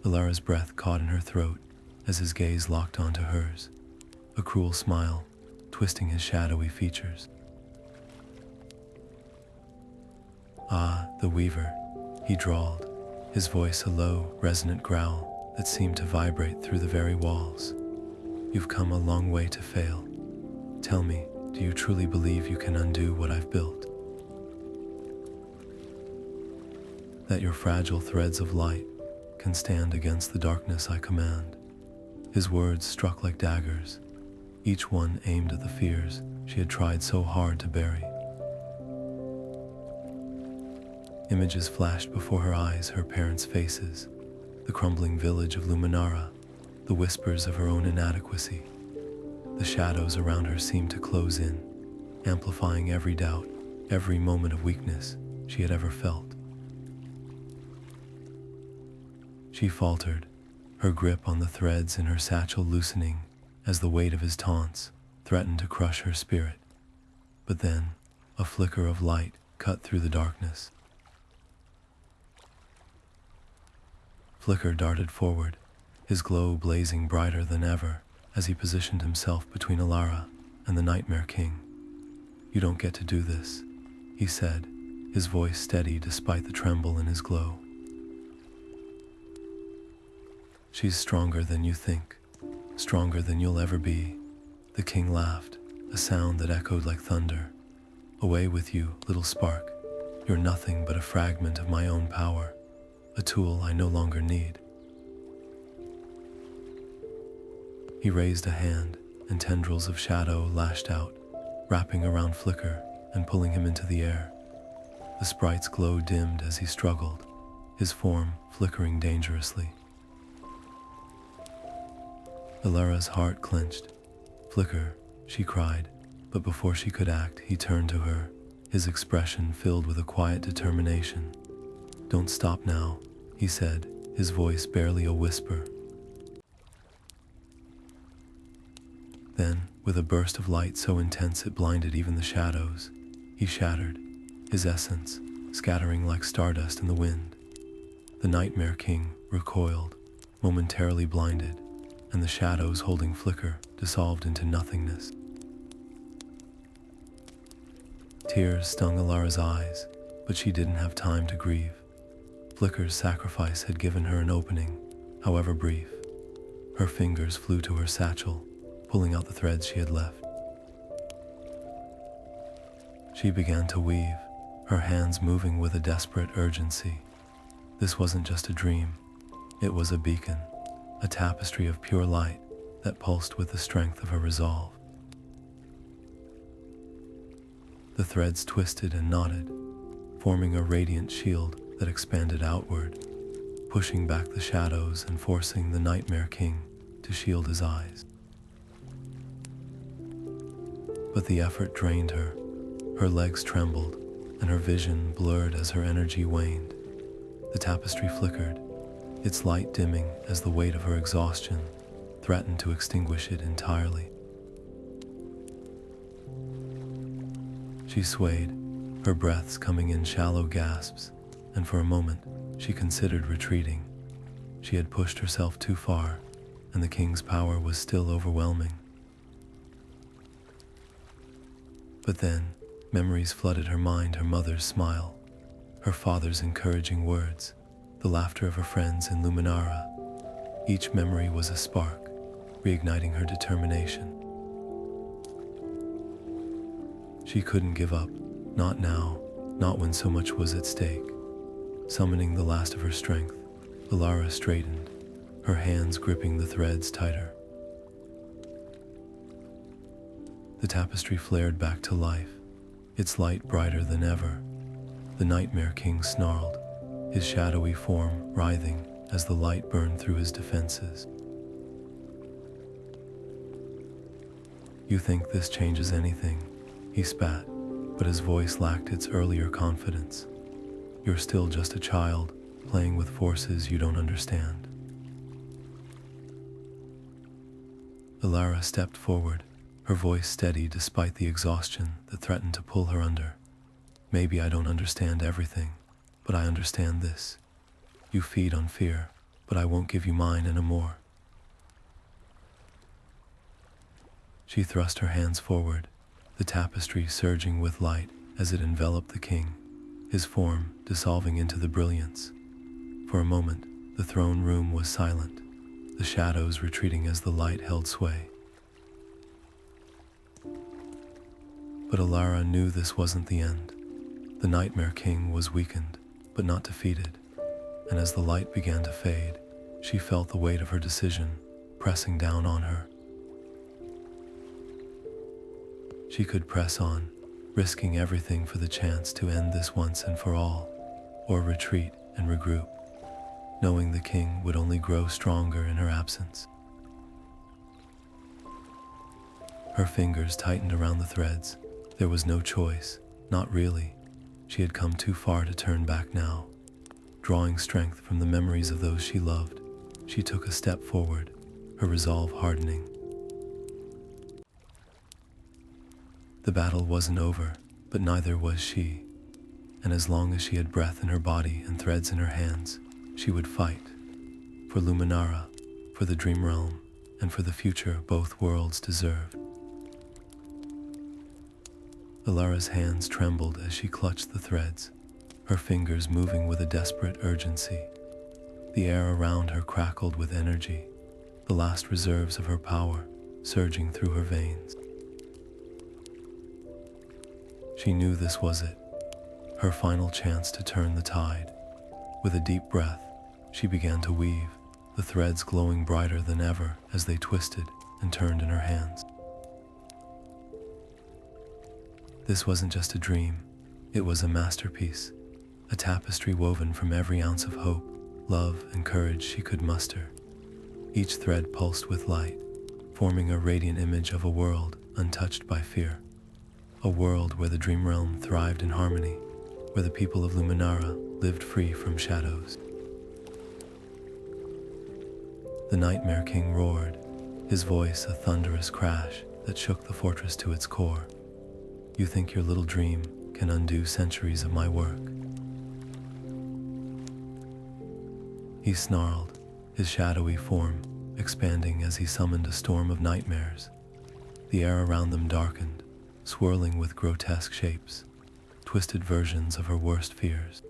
Elara's breath caught in her throat as his gaze locked onto hers, a cruel smile twisting his shadowy features. "Ah, the Weaver," he drawled, his voice a low, resonant growl that seemed to vibrate through the very walls. "You've come a long way to fail. Tell me, do you truly believe you can undo what I've built? That your fragile threads of light can stand against the darkness I command?" His words struck like daggers, each one aimed at the fears she had tried so hard to bury. Images flashed before her eyes, her parents' faces, the crumbling village of Luminara, the whispers of her own inadequacy. The shadows around her seemed to close in, amplifying every doubt, every moment of weakness she had ever felt. She faltered, her grip on the threads in her satchel loosening as the weight of his taunts threatened to crush her spirit. But then, a flicker of light cut through the darkness. Flicker darted forward, his glow blazing brighter than ever as he positioned himself between Elara and the Nightmare King. "You don't get to do this," he said, his voice steady despite the tremble in his glow. "She's stronger than you think, stronger than you'll ever be." The king laughed, a sound that echoed like thunder. "Away with you, little spark. You're nothing but a fragment of my own power, a tool I no longer need." He raised a hand, and tendrils of shadow lashed out, wrapping around Flicker and pulling him into the air. The sprite's glow dimmed as he struggled, his form flickering dangerously. Elara's heart clenched. "Flicker," she cried, but before she could act, he turned to her, his expression filled with a quiet determination. "Don't stop now," he said, his voice barely a whisper. Then, with a burst of light so intense it blinded even the shadows, he shattered, his essence scattering like stardust in the wind. The Nightmare King recoiled, momentarily blinded, and the shadows holding Flicker dissolved into nothingness. Tears stung Elara's eyes, but she didn't have time to grieve. Flicker's sacrifice had given her an opening, however brief. Her fingers flew to her satchel, pulling out the threads she had left. She began to weave, her hands moving with a desperate urgency. This wasn't just a dream, it was a beacon, a tapestry of pure light that pulsed with the strength of her resolve. The threads twisted and knotted, forming a radiant shield that expanded outward, pushing back the shadows and forcing the Nightmare King to shield his eyes. But the effort drained her. Her legs trembled, and her vision blurred as her energy waned. The tapestry flickered, its light dimming as the weight of her exhaustion threatened to extinguish it entirely. She swayed, her breaths coming in shallow gasps, and for a moment she considered retreating. She had pushed herself too far, and the king's power was still overwhelming. But then, memories flooded her mind, her mother's smile, her father's encouraging words, the laughter of her friends in Luminara. Each memory was a spark, reigniting her determination. She couldn't give up, not now, not when so much was at stake. Summoning the last of her strength, Elara straightened, her hands gripping the threads tighter. The tapestry flared back to life, its light brighter than ever. The Nightmare King snarled, his shadowy form writhing as the light burned through his defenses. "You think this changes anything?" he spat, but his voice lacked its earlier confidence. "You're still just a child, playing with forces you don't understand." Elara stepped forward, her voice steady despite the exhaustion that threatened to pull her under. "Maybe I don't understand everything, but I understand this. You feed on fear, but I won't give you mine anymore." She thrust her hands forward, the tapestry surging with light as it enveloped the king, his form dissolving into the brilliance. For a moment, the throne room was silent, the shadows retreating as the light held sway. But Elara knew this wasn't the end. The Nightmare King was weakened, but not defeated, and as the light began to fade, she felt the weight of her decision pressing down on her. She could press on, risking everything for the chance to end this once and for all, or retreat and regroup, knowing the king would only grow stronger in her absence. Her fingers tightened around the threads. There was no choice, not really. She had come too far to turn back now. Drawing strength from the memories of those she loved, she took a step forward, her resolve hardening. The battle wasn't over, but neither was she. And as long as she had breath in her body and threads in her hands, she would fight. For Luminara, for the Dreamrealm, and for the future both worlds deserved. Elara's hands trembled as she clutched the threads, her fingers moving with a desperate urgency. The air around her crackled with energy, the last reserves of her power surging through her veins. She knew this was it, her final chance to turn the tide. With a deep breath, she began to weave, the threads glowing brighter than ever as they twisted, and turned in her hands. This wasn't just a dream, it was a masterpiece, a tapestry woven from every ounce of hope, love, and courage she could muster. Each thread pulsed with light, forming a radiant image of a world untouched by fear. A world where the Dreamrealm thrived in harmony, where the people of Luminara lived free from shadows. The Nightmare King roared, his voice a thunderous crash that shook the fortress to its core. You think your little dream can undo centuries of my work? He snarled, his shadowy form expanding as he summoned a storm of nightmares. The air around them darkened, swirling with grotesque shapes, twisted versions of her worst fears.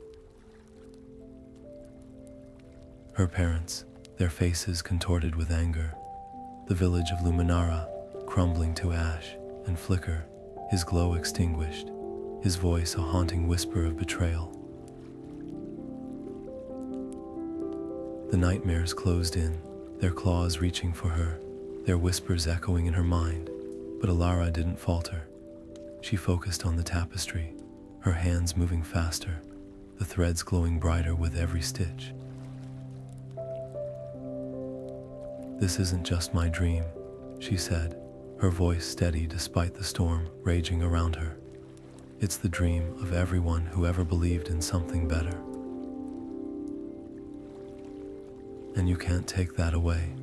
Her parents, their faces contorted with anger, the village of Luminara crumbling to ash and flicker, his glow extinguished, his voice a haunting whisper of betrayal. The nightmares closed in, their claws reaching for her, their whispers echoing in her mind, but Elara didn't falter. She focused on the tapestry, her hands moving faster, the threads glowing brighter with every stitch. This isn't just my dream, she said, her voice steady despite the storm raging around her. It's the dream of everyone who ever believed in something better. And you can't take that away.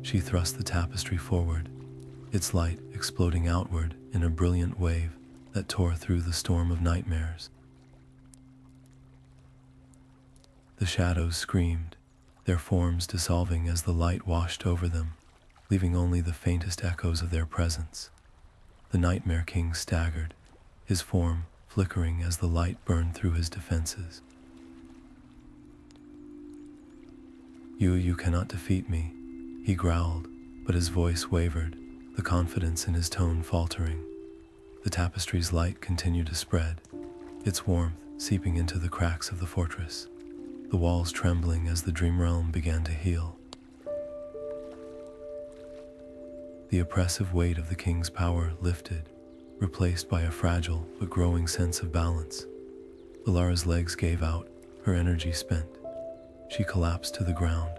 She thrust the tapestry forward, its light exploding outward in a brilliant wave that tore through the storm of nightmares. The shadows screamed, their forms dissolving as the light washed over them, leaving only the faintest echoes of their presence. The Nightmare King staggered, his form flickering as the light burned through his defenses. You cannot defeat me, he growled, but his voice wavered, the confidence in his tone faltering. The tapestry's light continued to spread, its warmth seeping into the cracks of the fortress, the walls trembling as the Dreamrealm began to heal. The oppressive weight of the king's power lifted, replaced by a fragile but growing sense of balance. Elara's legs gave out, her energy spent. She collapsed to the ground,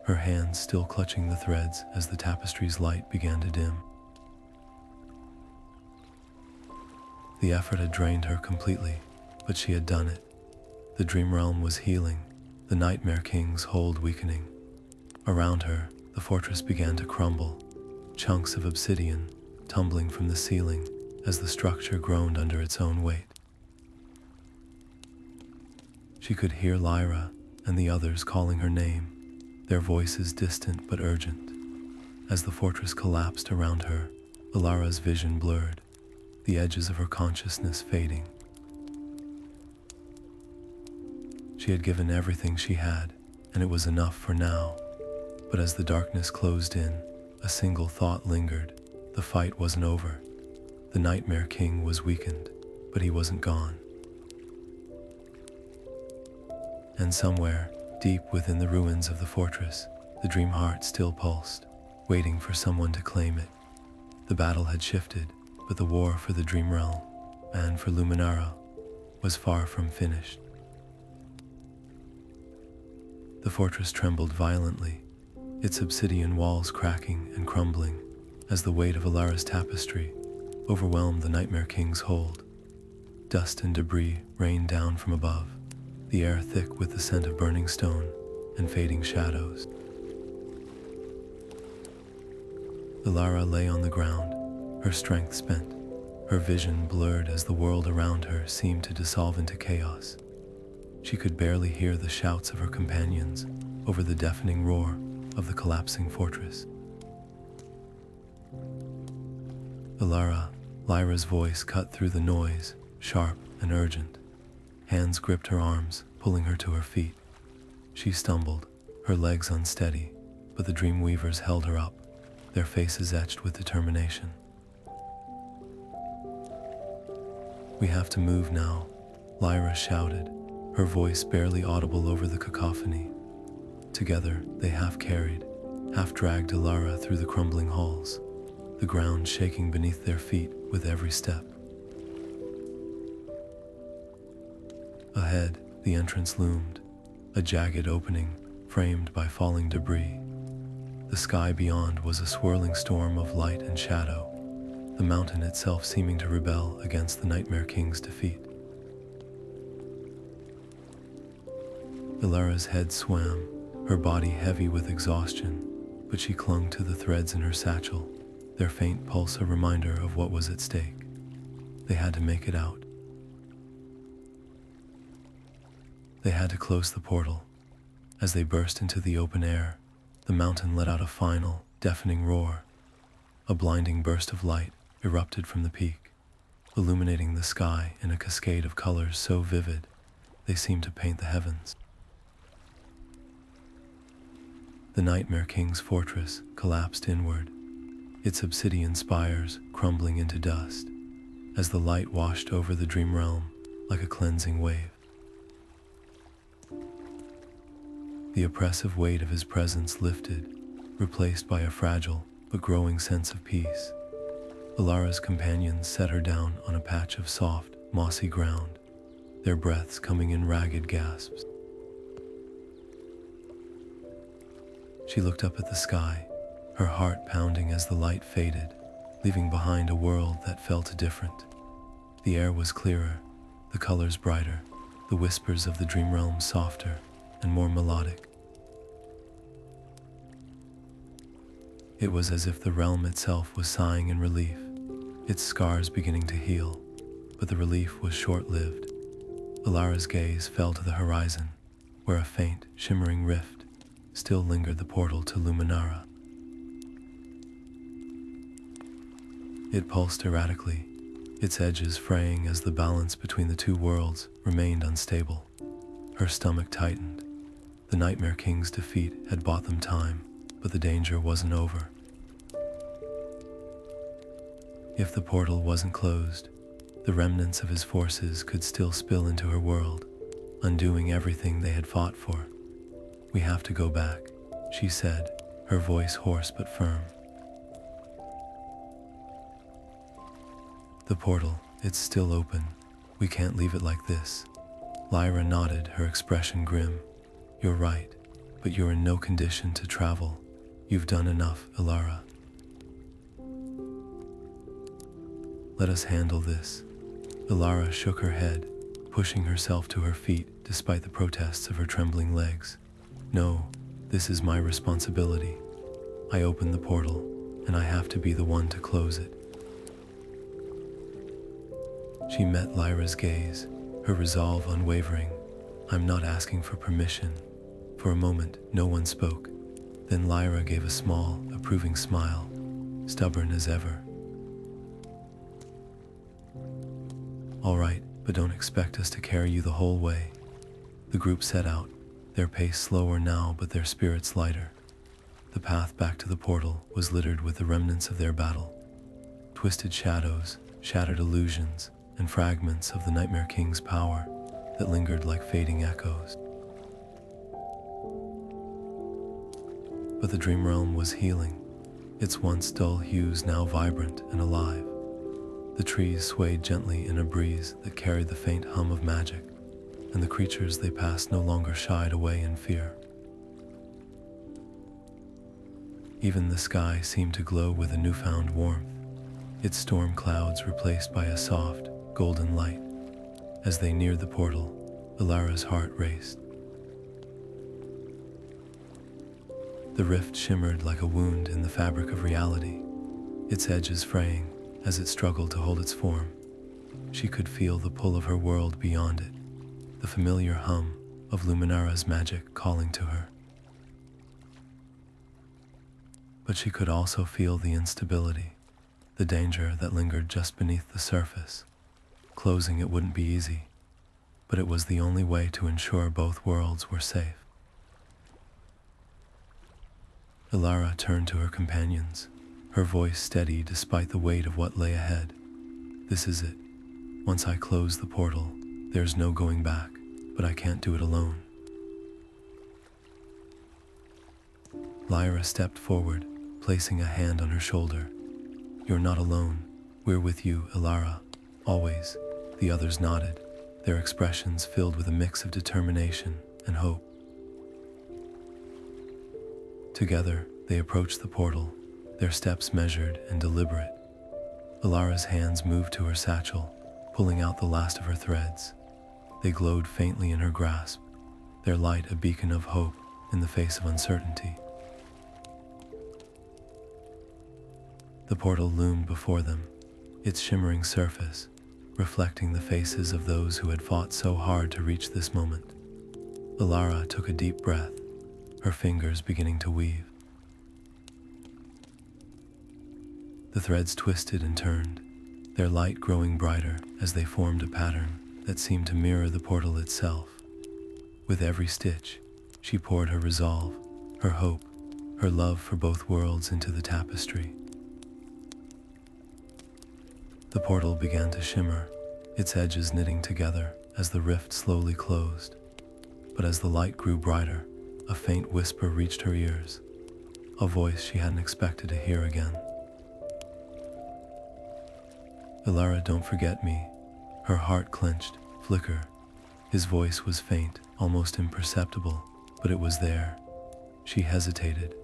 her hands still clutching the threads as the tapestry's light began to dim. The effort had drained her completely, but she had done it. The Dreamrealm was healing, the Nightmare King's hold weakening. Around her, the fortress began to crumble, chunks of obsidian tumbling from the ceiling as the structure groaned under its own weight. She could hear Lyra and the others calling her name, their voices distant but urgent. As the fortress collapsed around her, Elara's vision blurred, the edges of her consciousness fading. She had given everything she had, and it was enough for now. But as the darkness closed in, a single thought lingered. The fight wasn't over. The Nightmare King was weakened, but he wasn't gone. And somewhere, deep within the ruins of the fortress, the Dreamheart still pulsed, waiting for someone to claim it. The battle had shifted, but the war for the Dreamrealm, and for Luminara, was far from finished. The fortress trembled violently, its obsidian walls cracking and crumbling as the weight of Elara's tapestry overwhelmed the Nightmare King's hold. Dust and debris rained down from above, the air thick with the scent of burning stone and fading shadows. Elara lay on the ground, her strength spent, her vision blurred as the world around her seemed to dissolve into chaos. She could barely hear the shouts of her companions over the deafening roar of the collapsing fortress. Elara, Lyra's voice cut through the noise, sharp and urgent. Hands gripped her arms, pulling her to her feet. She stumbled, her legs unsteady, but the Dreamweavers held her up, their faces etched with determination. "We have to move now," Lyra shouted, her voice barely audible over the cacophony. Together, they half carried, half-dragged Elara through the crumbling halls, the ground shaking beneath their feet with every step. Ahead, the entrance loomed, a jagged opening framed by falling debris. The sky beyond was a swirling storm of light and shadow, the mountain itself seeming to rebel against the Nightmare King's defeat. Elara's head swam, her body heavy with exhaustion, but she clung to the threads in her satchel, their faint pulse a reminder of what was at stake. They had to make it out. They had to close the portal. As they burst into the open air, the mountain let out a final, deafening roar. A blinding burst of light erupted from the peak, illuminating the sky in a cascade of colors so vivid they seemed to paint the heavens. The Nightmare King's fortress collapsed inward, its obsidian spires crumbling into dust, as the light washed over the Dreamrealm like a cleansing wave. The oppressive weight of his presence lifted, replaced by a fragile but growing sense of peace. Elara's companions set her down on a patch of soft, mossy ground, their breaths coming in ragged gasps. She looked up at the sky, her heart pounding as the light faded, leaving behind a world that felt different. The air was clearer, the colors brighter, the whispers of the Dreamrealm softer and more melodic. It was as if the realm itself was sighing in relief, its scars beginning to heal, but the relief was short-lived. Elara's gaze fell to the horizon, where a faint, shimmering rift still lingered the portal to Luminara. It pulsed erratically, its edges fraying as the balance between the two worlds remained unstable. Her stomach tightened. The Nightmare King's defeat had bought them time, but the danger wasn't over. If the portal wasn't closed, the remnants of his forces could still spill into her world, undoing everything they had fought for. "We have to go back," she said, her voice hoarse but firm. "The portal, it's still open. We can't leave it like this." Lyra nodded, her expression grim. "You're right, but you're in no condition to travel. You've done enough, Elara. Let us handle this." Elara shook her head, pushing herself to her feet despite the protests of her trembling legs. "No, this is my responsibility. I opened the portal, and I have to be the one to close it." She met Lyra's gaze, her resolve unwavering. "I'm not asking for permission." For a moment, no one spoke. Then Lyra gave a small, approving smile, stubborn as ever. "All right, but don't expect us to carry you the whole way." The group set out, their pace slower now but their spirits lighter. The path back to the portal was littered with the remnants of their battle. Twisted shadows, shattered illusions, and fragments of the Nightmare King's power that lingered like fading echoes. But the Dreamrealm was healing, its once dull hues now vibrant and alive. The trees swayed gently in a breeze that carried the faint hum of magic, and the creatures they passed no longer shied away in fear. Even the sky seemed to glow with a newfound warmth, its storm clouds replaced by a soft, golden light. As they neared the portal, Elara's heart raced. The rift shimmered like a wound in the fabric of reality, its edges fraying as it struggled to hold its form. She could feel the pull of her world beyond it, the familiar hum of Luminara's magic calling to her. But she could also feel the instability, the danger that lingered just beneath the surface. Closing it wouldn't be easy, but it was the only way to ensure both worlds were safe. Elara turned to her companions, her voice steady despite the weight of what lay ahead. "This is it. Once I close the portal, there's no going back, but I can't do it alone." Lyra stepped forward, placing a hand on her shoulder. "You're not alone. We're with you, Elara. Always." The others nodded, their expressions filled with a mix of determination and hope. Together, they approached the portal, their steps measured and deliberate. Elara's hands moved to her satchel, pulling out the last of her threads. They glowed faintly in her grasp, their light a beacon of hope in the face of uncertainty. The portal loomed before them, its shimmering surface reflecting the faces of those who had fought so hard to reach this moment. Elara took a deep breath, her fingers beginning to weave. The threads twisted and turned, their light growing brighter as they formed a pattern that seemed to mirror the portal itself. With every stitch, she poured her resolve, her hope, her love for both worlds into the tapestry. The portal began to shimmer, its edges knitting together as the rift slowly closed. But as the light grew brighter, a faint whisper reached her ears, a voice she hadn't expected to hear again. "Elara, don't forget me." Her heart clenched, flicker. His voice was faint, almost imperceptible, but it was there. She hesitated,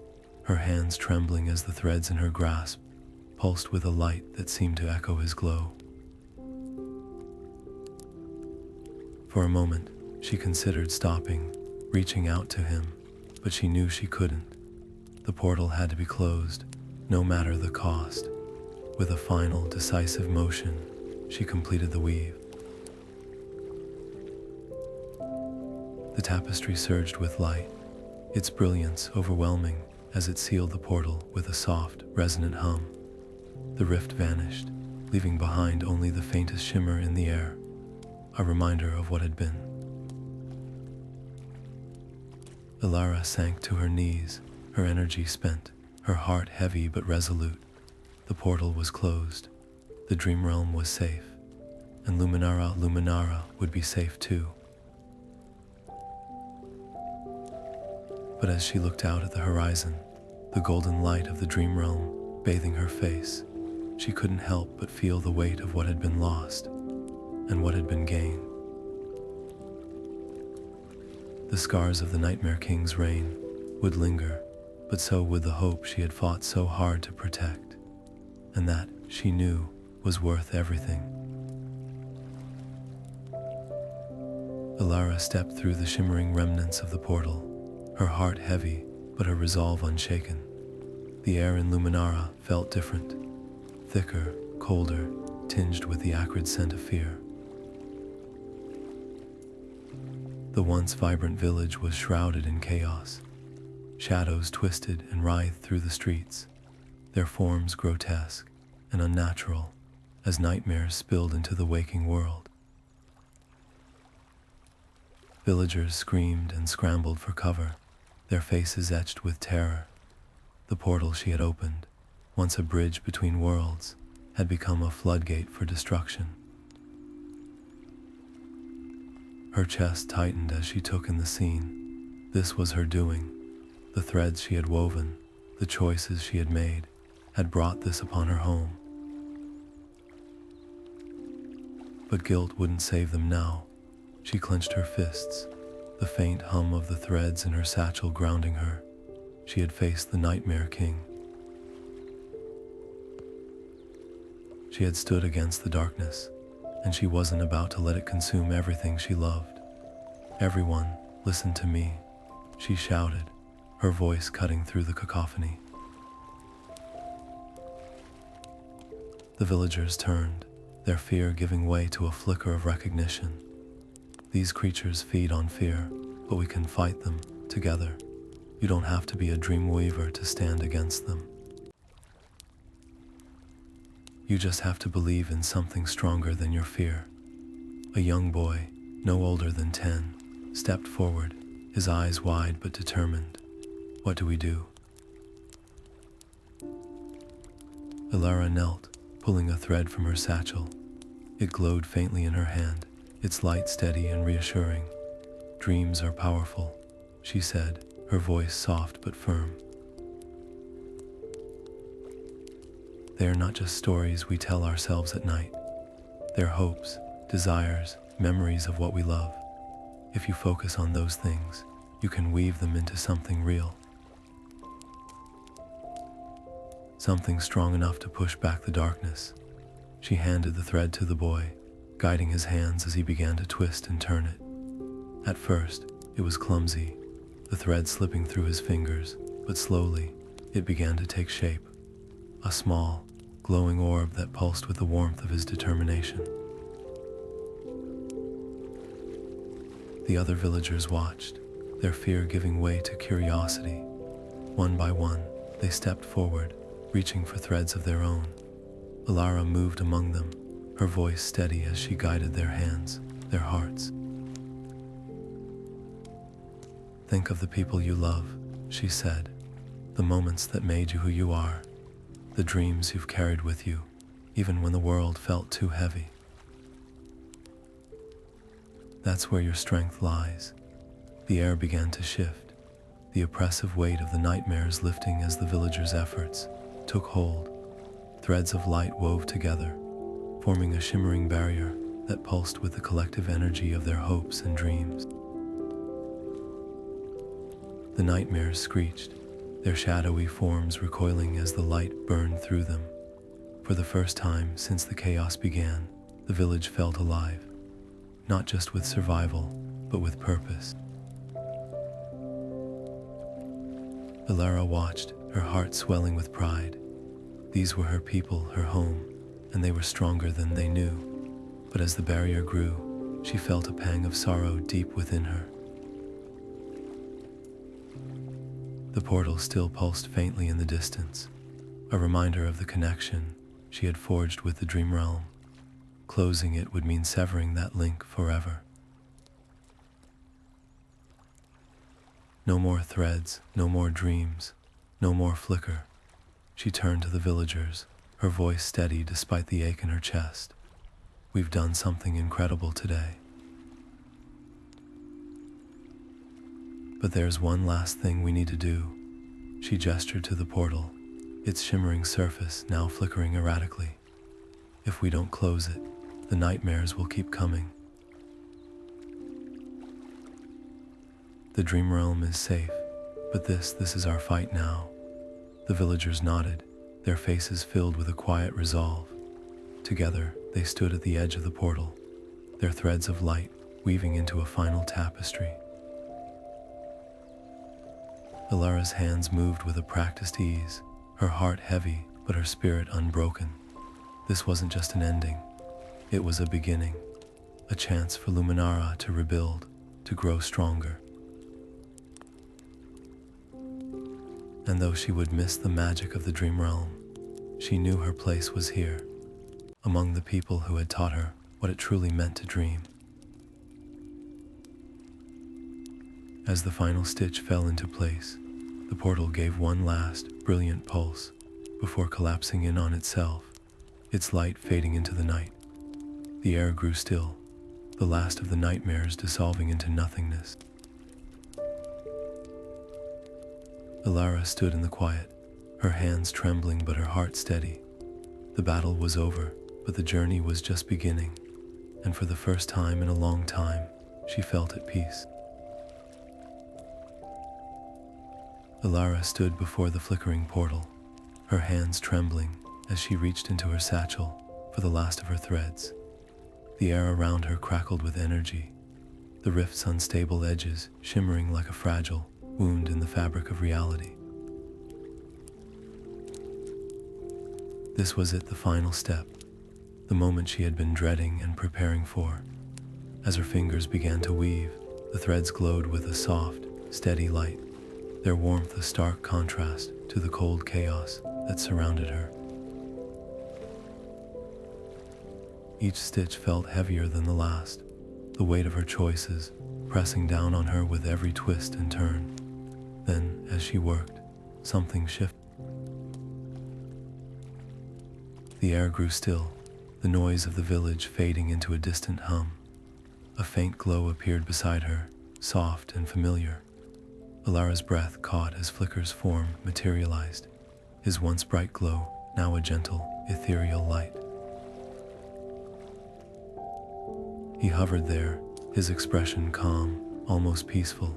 her hands trembling as the threads in her grasp pulsed with a light that seemed to echo his glow. For a moment, she considered stopping, reaching out to him, but she knew she couldn't. The portal had to be closed, no matter the cost. With a final, decisive motion, she completed the weave. The tapestry surged with light, its brilliance overwhelming as it sealed the portal with a soft, resonant hum. The rift vanished, leaving behind only the faintest shimmer in the air, a reminder of what had been. Elara sank to her knees, her energy spent, her heart heavy but resolute. The portal was closed, the Dreamrealm was safe, and Luminara would be safe too. But as she looked out at the horizon, the golden light of the Dreamrealm bathing her face, she couldn't help but feel the weight of what had been lost and what had been gained. The scars of the Nightmare King's reign would linger, but so would the hope she had fought so hard to protect, and that, she knew, was worth everything. Elara stepped through the shimmering remnants of the portal, her heart heavy, but her resolve unshaken. The air in Luminara felt different, thicker, colder, tinged with the acrid scent of fear. The once vibrant village was shrouded in chaos. Shadows twisted and writhed through the streets, their forms grotesque and unnatural as nightmares spilled into the waking world. Villagers screamed and scrambled for cover, their faces etched with terror. The portal she had opened, once a bridge between worlds, had become a floodgate for destruction. Her chest tightened as she took in the scene. This was her doing. The threads she had woven, the choices she had made, had brought this upon her home. But guilt wouldn't save them now. She clenched her fists, the faint hum of the threads in her satchel grounding her. She had faced the Nightmare King. She had stood against the darkness, and she wasn't about to let it consume everything she loved. "Everyone, listen to me," she shouted, her voice cutting through the cacophony. The villagers turned, their fear giving way to a flicker of recognition. "These creatures feed on fear, but we can fight them together. You don't have to be a Dreamweaver to stand against them. You just have to believe in something stronger than your fear." A young boy, no older than 10, stepped forward, his eyes wide but determined. "What do we do?" Elara knelt, pulling a thread from her satchel. It glowed faintly in her hand, its light steady and reassuring. "Dreams are powerful," she said, her voice soft but firm. They are not just stories we tell ourselves at night. They're hopes, desires, memories of what we love. If you focus on those things, you can weave them into something real. Something strong enough to push back the darkness. She handed the thread to the boy, guiding his hands as he began to twist and turn it. At first, it was clumsy, the thread slipping through his fingers, but slowly, it began to take shape. A small, glowing orb that pulsed with the warmth of his determination. The other villagers watched, their fear giving way to curiosity. One by one, they stepped forward, reaching for threads of their own. Elara moved among them, her voice steady as she guided their hands, their hearts. Think of the people you love, she said, the moments that made you who you are, the dreams you've carried with you, even when the world felt too heavy. That's where your strength lies. The air began to shift, the oppressive weight of the nightmares lifting as the villagers' efforts took hold. Threads of light wove together, forming a shimmering barrier that pulsed with the collective energy of their hopes and dreams. The nightmares screeched, their shadowy forms recoiling as the light burned through them. For the first time since the chaos began, the village felt alive, not just with survival, but with purpose. Elara watched, her heart swelling with pride. These were her people, her home, and they were stronger than they knew. But as the barrier grew, she felt a pang of sorrow deep within her. The portal still pulsed faintly in the distance, a reminder of the connection she had forged with the Dreamrealm. Closing it would mean severing that link forever. No more threads, no more dreams, no more flicker. She turned to the villagers, her voice steady despite the ache in her chest. We've done something incredible today. But there's one last thing we need to do. She gestured to the portal, its shimmering surface now flickering erratically. If we don't close it, the nightmares will keep coming. The Dreamrealm is safe, but this is our fight now. The villagers nodded, their faces filled with a quiet resolve. Together, they stood at the edge of the portal, their threads of light weaving into a final tapestry. Elara's hands moved with a practiced ease, her heart heavy but her spirit unbroken. This wasn't just an ending, it was a beginning, a chance for Luminara to rebuild, to grow stronger. And though she would miss the magic of the Dreamrealm, she knew her place was here, among the people who had taught her what it truly meant to dream. As the final stitch fell into place, the portal gave one last, brilliant pulse before collapsing in on itself, its light fading into the night. The air grew still, the last of the nightmares dissolving into nothingness. Elara stood in the quiet, her hands trembling but her heart steady. The battle was over, but the journey was just beginning, and for the first time in a long time, she felt at peace. Elara stood before the flickering portal, her hands trembling as she reached into her satchel for the last of her threads. The air around her crackled with energy, the rift's unstable edges shimmering like a fragile wound in the fabric of reality. This was it, the final step, the moment she had been dreading and preparing for. As her fingers began to weave, the threads glowed with a soft, steady light, their warmth a stark contrast to the cold chaos that surrounded her. Each stitch felt heavier than the last, the weight of her choices pressing down on her with every twist and turn. Then, as she worked, something shifted. The air grew still, the noise of the village fading into a distant hum. A faint glow appeared beside her, soft and familiar. Elara's breath caught as Flicker's form materialized, his once bright glow now a gentle, ethereal light. He hovered there, his expression calm, almost peaceful.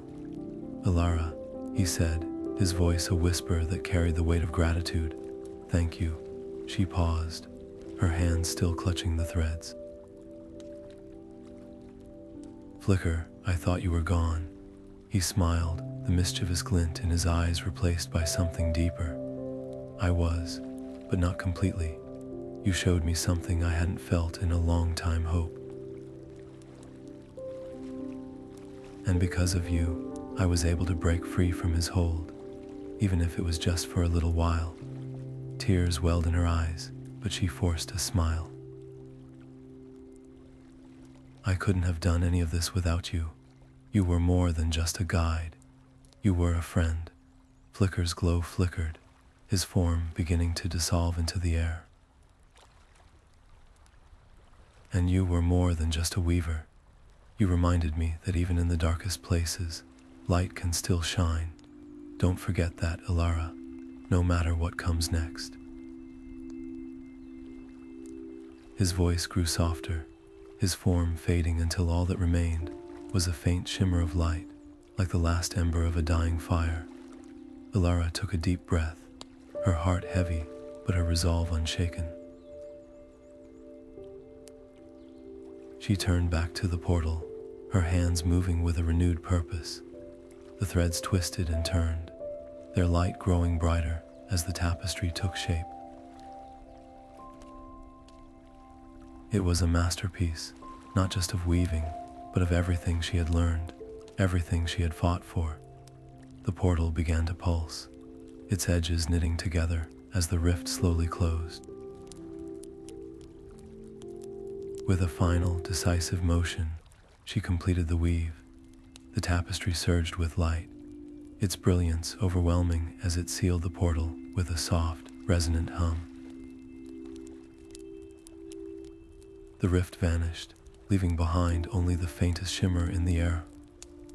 "Elara," he said, his voice a whisper that carried the weight of gratitude. "Thank you." She paused, her hands still clutching the threads. "Flicker, I thought you were gone." He smiled, the mischievous glint in his eyes replaced by something deeper. "I was, but not completely. You showed me something I hadn't felt in a long time, hope. And because of you, I was able to break free from his hold, even if it was just for a little while." Tears welled in her eyes, but she forced a smile. "I couldn't have done any of this without you. You were more than just a guide. You were a friend." Flicker's glow flickered, his form beginning to dissolve into the air. "And you were more than just a weaver. You reminded me that even in the darkest places, light can still shine. Don't forget that, Elara, no matter what comes next." His voice grew softer, his form fading until all that remained was a faint shimmer of light, like the last ember of a dying fire. Elara took a deep breath, her heart heavy, but her resolve unshaken. She turned back to the portal, her hands moving with a renewed purpose. The threads twisted and turned, their light growing brighter as the tapestry took shape. It was a masterpiece, not just of weaving, but of everything she had learned, everything she had fought for. The portal began to pulse, its edges knitting together as the rift slowly closed. With a final, decisive motion, she completed the weave. The tapestry surged with light, its brilliance overwhelming as it sealed the portal with a soft, resonant hum. The rift vanished, leaving behind only the faintest shimmer in the air,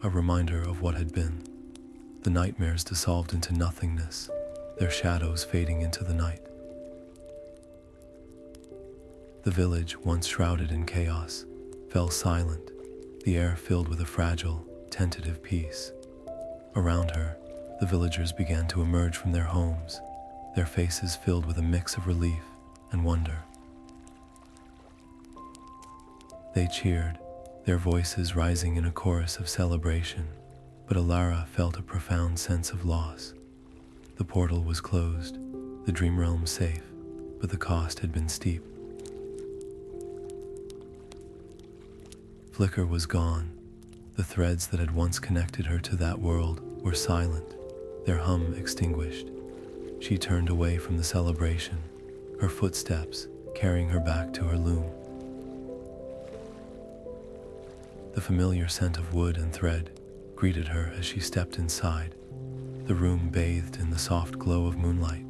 a reminder of what had been. The nightmares dissolved into nothingness, their shadows fading into the night. The village, once shrouded in chaos, fell silent, the air filled with a fragile, tentative peace. Around her, the villagers began to emerge from their homes, their faces filled with a mix of relief and wonder. They cheered, their voices rising in a chorus of celebration, but Elara felt a profound sense of loss. The portal was closed, the Dreamrealm safe, but the cost had been steep. Flicker was gone. The threads that had once connected her to that world were silent, their hum extinguished. She turned away from the celebration, her footsteps carrying her back to her loom. The familiar scent of wood and thread greeted her as she stepped inside. The room bathed in the soft glow of moonlight,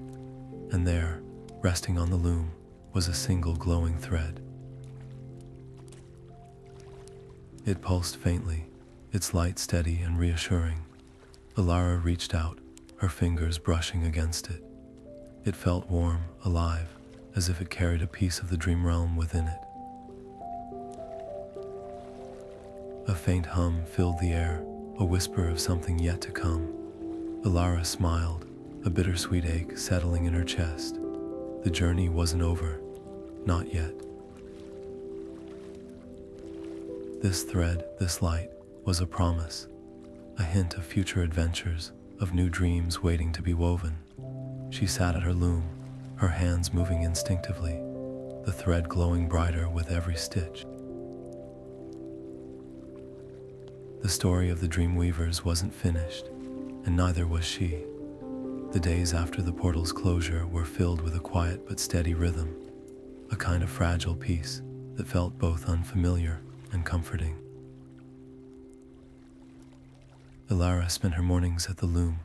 and there, resting on the loom, was a single glowing thread. It pulsed faintly, its light steady and reassuring. Elara reached out, her fingers brushing against it. It felt warm, alive, as if it carried a piece of the Dreamrealm within it. A faint hum filled the air, a whisper of something yet to come. Elara smiled, a bittersweet ache settling in her chest. The journey wasn't over, not yet. This thread, this light, was a promise, a hint of future adventures, of new dreams waiting to be woven. She sat at her loom, her hands moving instinctively, the thread glowing brighter with every stitch. The story of the Dreamweavers wasn't finished, and neither was she. The days after the portal's closure were filled with a quiet but steady rhythm, a kind of fragile peace that felt both unfamiliar and comforting. Elara spent her mornings at the loom,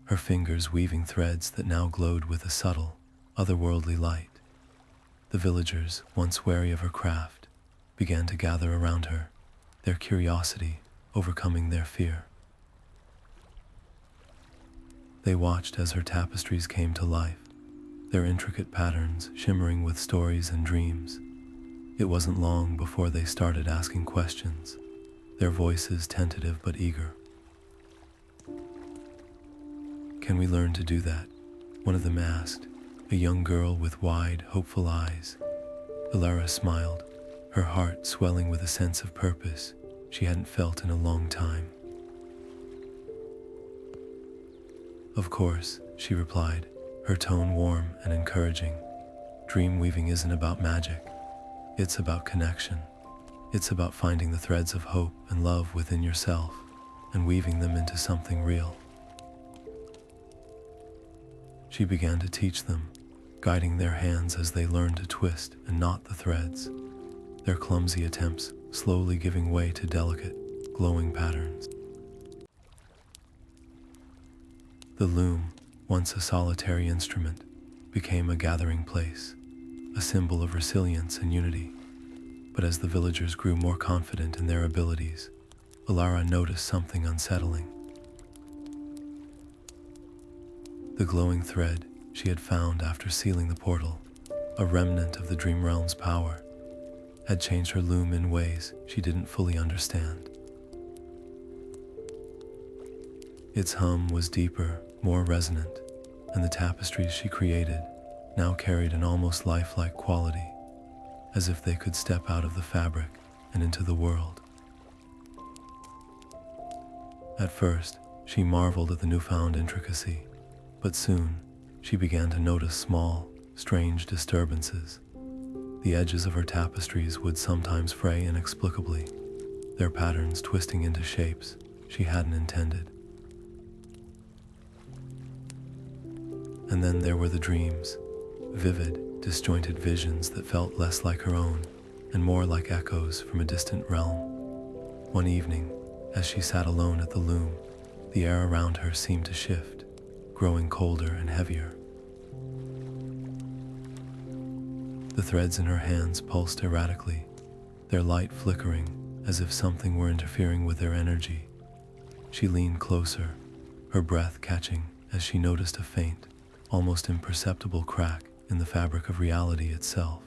her fingers weaving threads that now glowed with a subtle, otherworldly light. The villagers, once wary of her craft, began to gather around her, their curiosity overcoming their fear. They watched as her tapestries came to life, their intricate patterns shimmering with stories and dreams. It wasn't long before they started asking questions, their voices tentative but eager. "Can we learn to do that?" one of them asked, a young girl with wide, hopeful eyes. Elara smiled, her heart swelling with a sense of purpose she hadn't felt in a long time. "Of course," she replied, her tone warm and encouraging. "Dream weaving isn't about magic. It's about connection. It's about finding the threads of hope and love within yourself and weaving them into something real." She began to teach them, guiding their hands as they learned to twist and knot the threads, their clumsy attempts slowly giving way to delicate, glowing patterns. The loom, once a solitary instrument, became a gathering place, a symbol of resilience and unity. But as the villagers grew more confident in their abilities, Alara noticed something unsettling. The glowing thread she had found after sealing the portal, a remnant of the Dreamrealm's power, had changed her loom in ways she didn't fully understand. Its hum was deeper, more resonant, and the tapestries she created now carried an almost lifelike quality, as if they could step out of the fabric and into the world. At first, she marveled at the newfound intricacy, but soon she began to notice small, strange disturbances. The edges of her tapestries would sometimes fray inexplicably, their patterns twisting into shapes she hadn't intended. And then there were the dreams, vivid, disjointed visions that felt less like her own and more like echoes from a distant realm. One evening, as she sat alone at the loom, the air around her seemed to shift, growing colder and heavier. The threads in her hands pulsed erratically, their light flickering as if something were interfering with their energy. She leaned closer, her breath catching as she noticed a faint, almost imperceptible crack in the fabric of reality itself.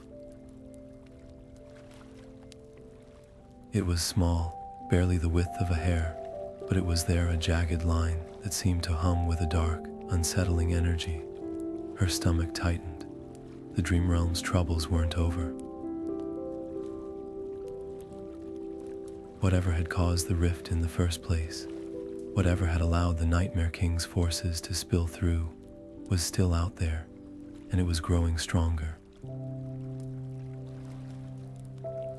It was small, barely the width of a hair, but it was there, a jagged line that seemed to hum with a dark, unsettling energy. Her stomach tightened. The Dreamrealm's troubles weren't over. Whatever had caused the rift in the first place, whatever had allowed the Nightmare King's forces to spill through, was still out there, and it was growing stronger.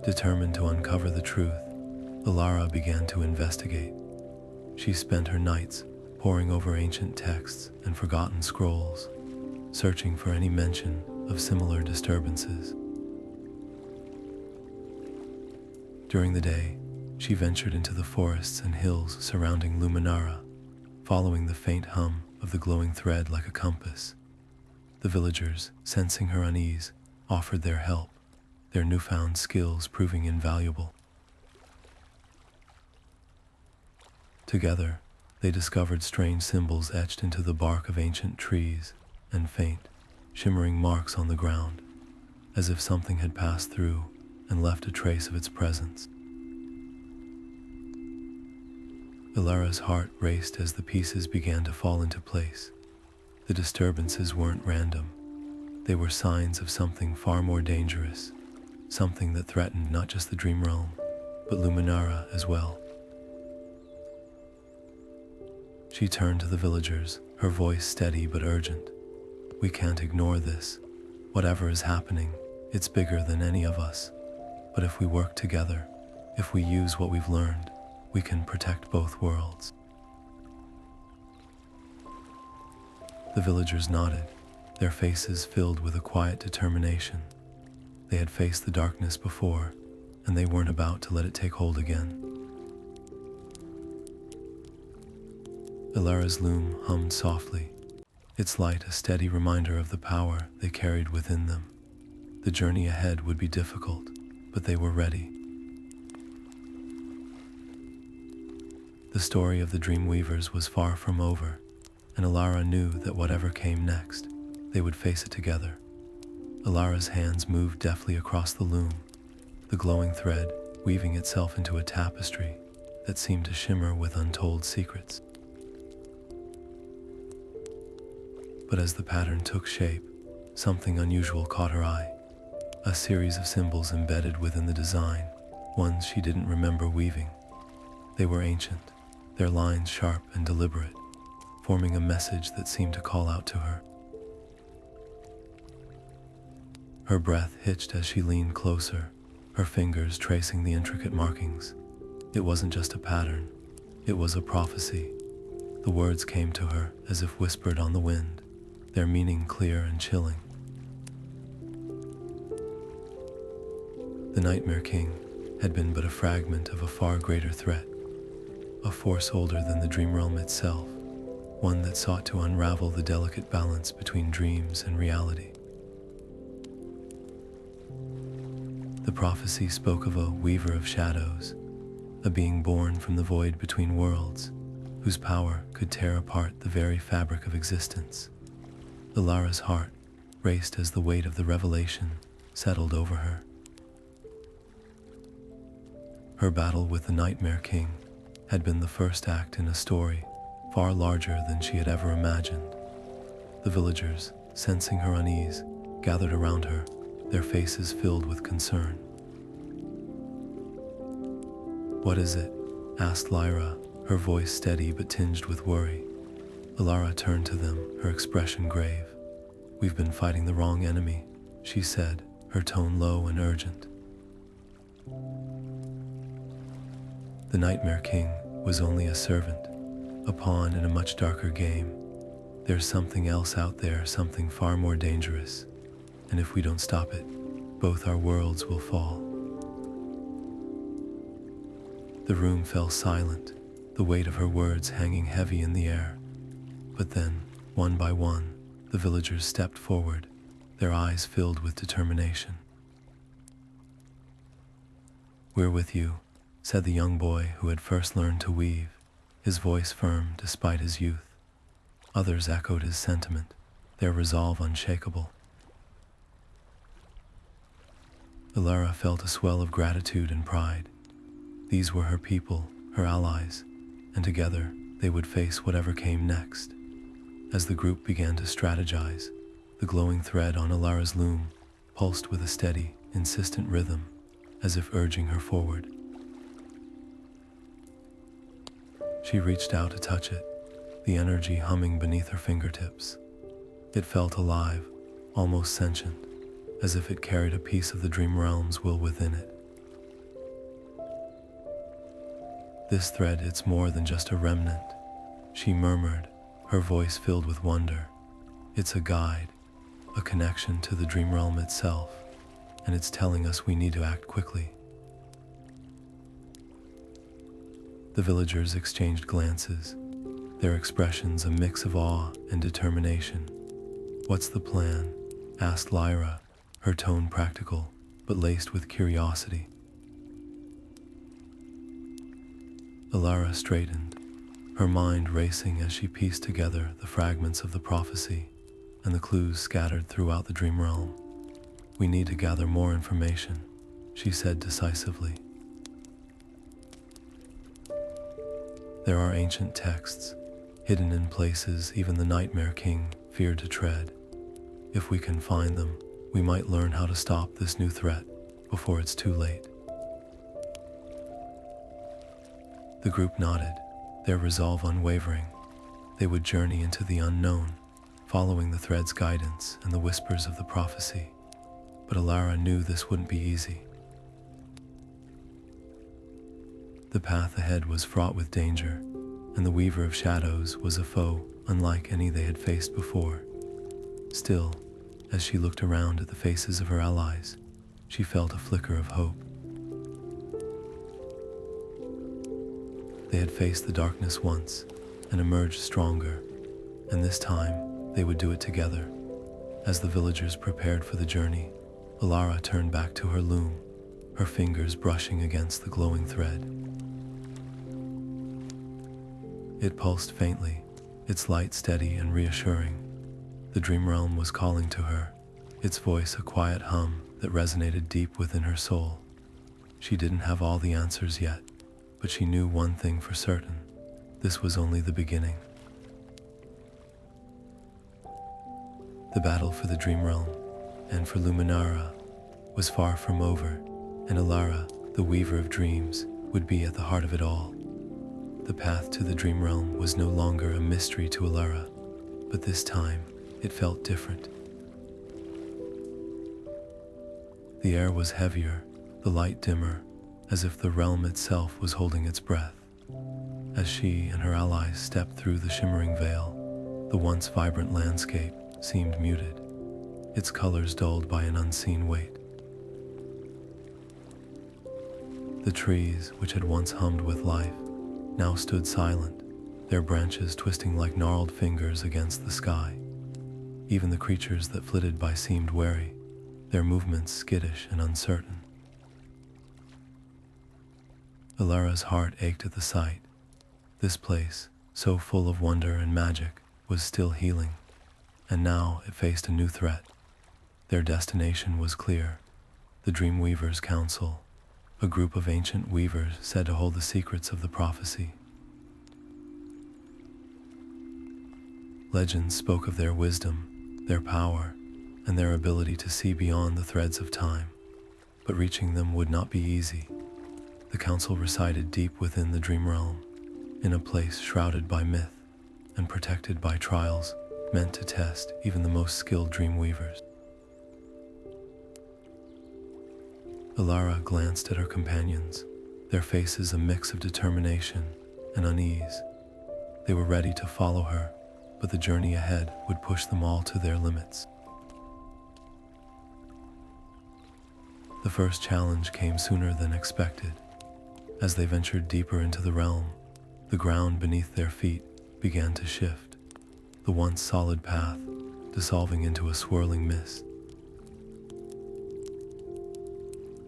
Determined to uncover the truth, Elara began to investigate. She spent her nights poring over ancient texts and forgotten scrolls, searching for any mention of similar disturbances. During the day, she ventured into the forests and hills surrounding Luminara, following the faint hum of the glowing thread like a compass. The villagers, sensing her unease, offered their help, their newfound skills proving invaluable. Together, they discovered strange symbols etched into the bark of ancient trees and faint, shimmering marks on the ground, as if something had passed through and left a trace of its presence. Elara's heart raced as the pieces began to fall into place. The disturbances weren't random. They were signs of something far more dangerous, something that threatened not just the Dreamrealm, but Luminara as well. She turned to the villagers, her voice steady but urgent. "We can't ignore this. Whatever is happening, it's bigger than any of us. But if we work together, if we use what we've learned, we can protect both worlds." The villagers nodded, their faces filled with a quiet determination. They had faced the darkness before, and they weren't about to let it take hold again. Elara's loom hummed softly, its light a steady reminder of the power they carried within them. The journey ahead would be difficult, but they were ready. The story of the Dreamweavers was far from over, and Elara knew that whatever came next, they would face it together. Elara's hands moved deftly across the loom, the glowing thread weaving itself into a tapestry that seemed to shimmer with untold secrets. But as the pattern took shape, something unusual caught her eye. A series of symbols embedded within the design, ones she didn't remember weaving. They were ancient, their lines sharp and deliberate, forming a message that seemed to call out to her. Her breath hitched as she leaned closer, her fingers tracing the intricate markings. It wasn't just a pattern, it was a prophecy. The words came to her as if whispered on the wind, their meaning clear and chilling. The Nightmare King had been but a fragment of a far greater threat, a force older than the Dreamrealm itself, one that sought to unravel the delicate balance between dreams and reality. The prophecy spoke of a weaver of shadows, a being born from the void between worlds, whose power could tear apart the very fabric of existence. Elara's heart raced as the weight of the revelation settled over her. Her battle with the Nightmare King had been the first act in a story far larger than she had ever imagined. The villagers, sensing her unease, gathered around her, their faces filled with concern. "What is it?" asked Lyra, her voice steady but tinged with worry. Elara turned to them, her expression grave. "We've been fighting the wrong enemy," she said, her tone low and urgent. The Nightmare King was only a servant, a pawn in a much darker game. There's something else out there, something far more dangerous, and if we don't stop it, both our worlds will fall. The room fell silent, the weight of her words hanging heavy in the air. But then, one by one, the villagers stepped forward, their eyes filled with determination. "We're with you," said the young boy who had first learned to weave, his voice firm despite his youth. Others echoed his sentiment, their resolve unshakable. Elara felt a swell of gratitude and pride. These were her people, her allies, and together they would face whatever came next. As the group began to strategize, the glowing thread on Elara's loom pulsed with a steady, insistent rhythm, as if urging her forward. She reached out to touch it, the energy humming beneath her fingertips. It felt alive, almost sentient, as if it carried a piece of the Dreamrealm's will within it. "This thread, it's more than just a remnant," she murmured, her voice filled with wonder. "It's a guide, a connection to the Dreamrealm itself, and it's telling us we need to act quickly." The villagers exchanged glances, their expressions a mix of awe and determination. "What's the plan?" asked Lyra, her tone practical, but laced with curiosity. Elara straightened, her mind racing as she pieced together the fragments of the prophecy and the clues scattered throughout the Dreamrealm. "We need to gather more information," she said decisively. "There are ancient texts, hidden in places even the Nightmare King feared to tread. If we can find them, we might learn how to stop this new threat before it's too late." The group nodded, their resolve unwavering. They would journey into the unknown, following the thread's guidance and the whispers of the prophecy. But Elara knew this wouldn't be easy. The path ahead was fraught with danger, and the Weaver of Shadows was a foe unlike any they had faced before. Still, as she looked around at the faces of her allies, she felt a flicker of hope. They had faced the darkness once and emerged stronger, and this time they would do it together. As the villagers prepared for the journey, Elara turned back to her loom, her fingers brushing against the glowing thread. It pulsed faintly, its light steady and reassuring. The Dreamrealm was calling to her, its voice a quiet hum that resonated deep within her soul. She didn't have all the answers yet, but she knew one thing for certain: this was only the beginning. The battle for the Dreamrealm and for Luminara was far from over, and Elara, the weaver of dreams, would be at the heart of it all. The path to the Dreamrealm was no longer a mystery to Elara, but this time it felt different. The air was heavier, the light dimmer, as if the realm itself was holding its breath. As she and her allies stepped through the shimmering veil, the once vibrant landscape seemed muted, its colors dulled by an unseen weight. The trees, which had once hummed with life, now stood silent, their branches twisting like gnarled fingers against the sky. Even the creatures that flitted by seemed wary, their movements skittish and uncertain. Elara's heart ached at the sight. This place, so full of wonder and magic, was still healing, and now it faced a new threat. Their destination was clear: the Dreamweavers Council, a group of ancient weavers said to hold the secrets of the prophecy. Legends spoke of their wisdom, their power, and their ability to see beyond the threads of time, but reaching them would not be easy. The council resided deep within the Dreamrealm, in a place shrouded by myth and protected by trials meant to test even the most skilled Dreamweavers. Elara glanced at her companions, their faces a mix of determination and unease. They were ready to follow her, but the journey ahead would push them all to their limits. The first challenge came sooner than expected. As they ventured deeper into the realm, the ground beneath their feet began to shift, the once solid path dissolving into a swirling mist.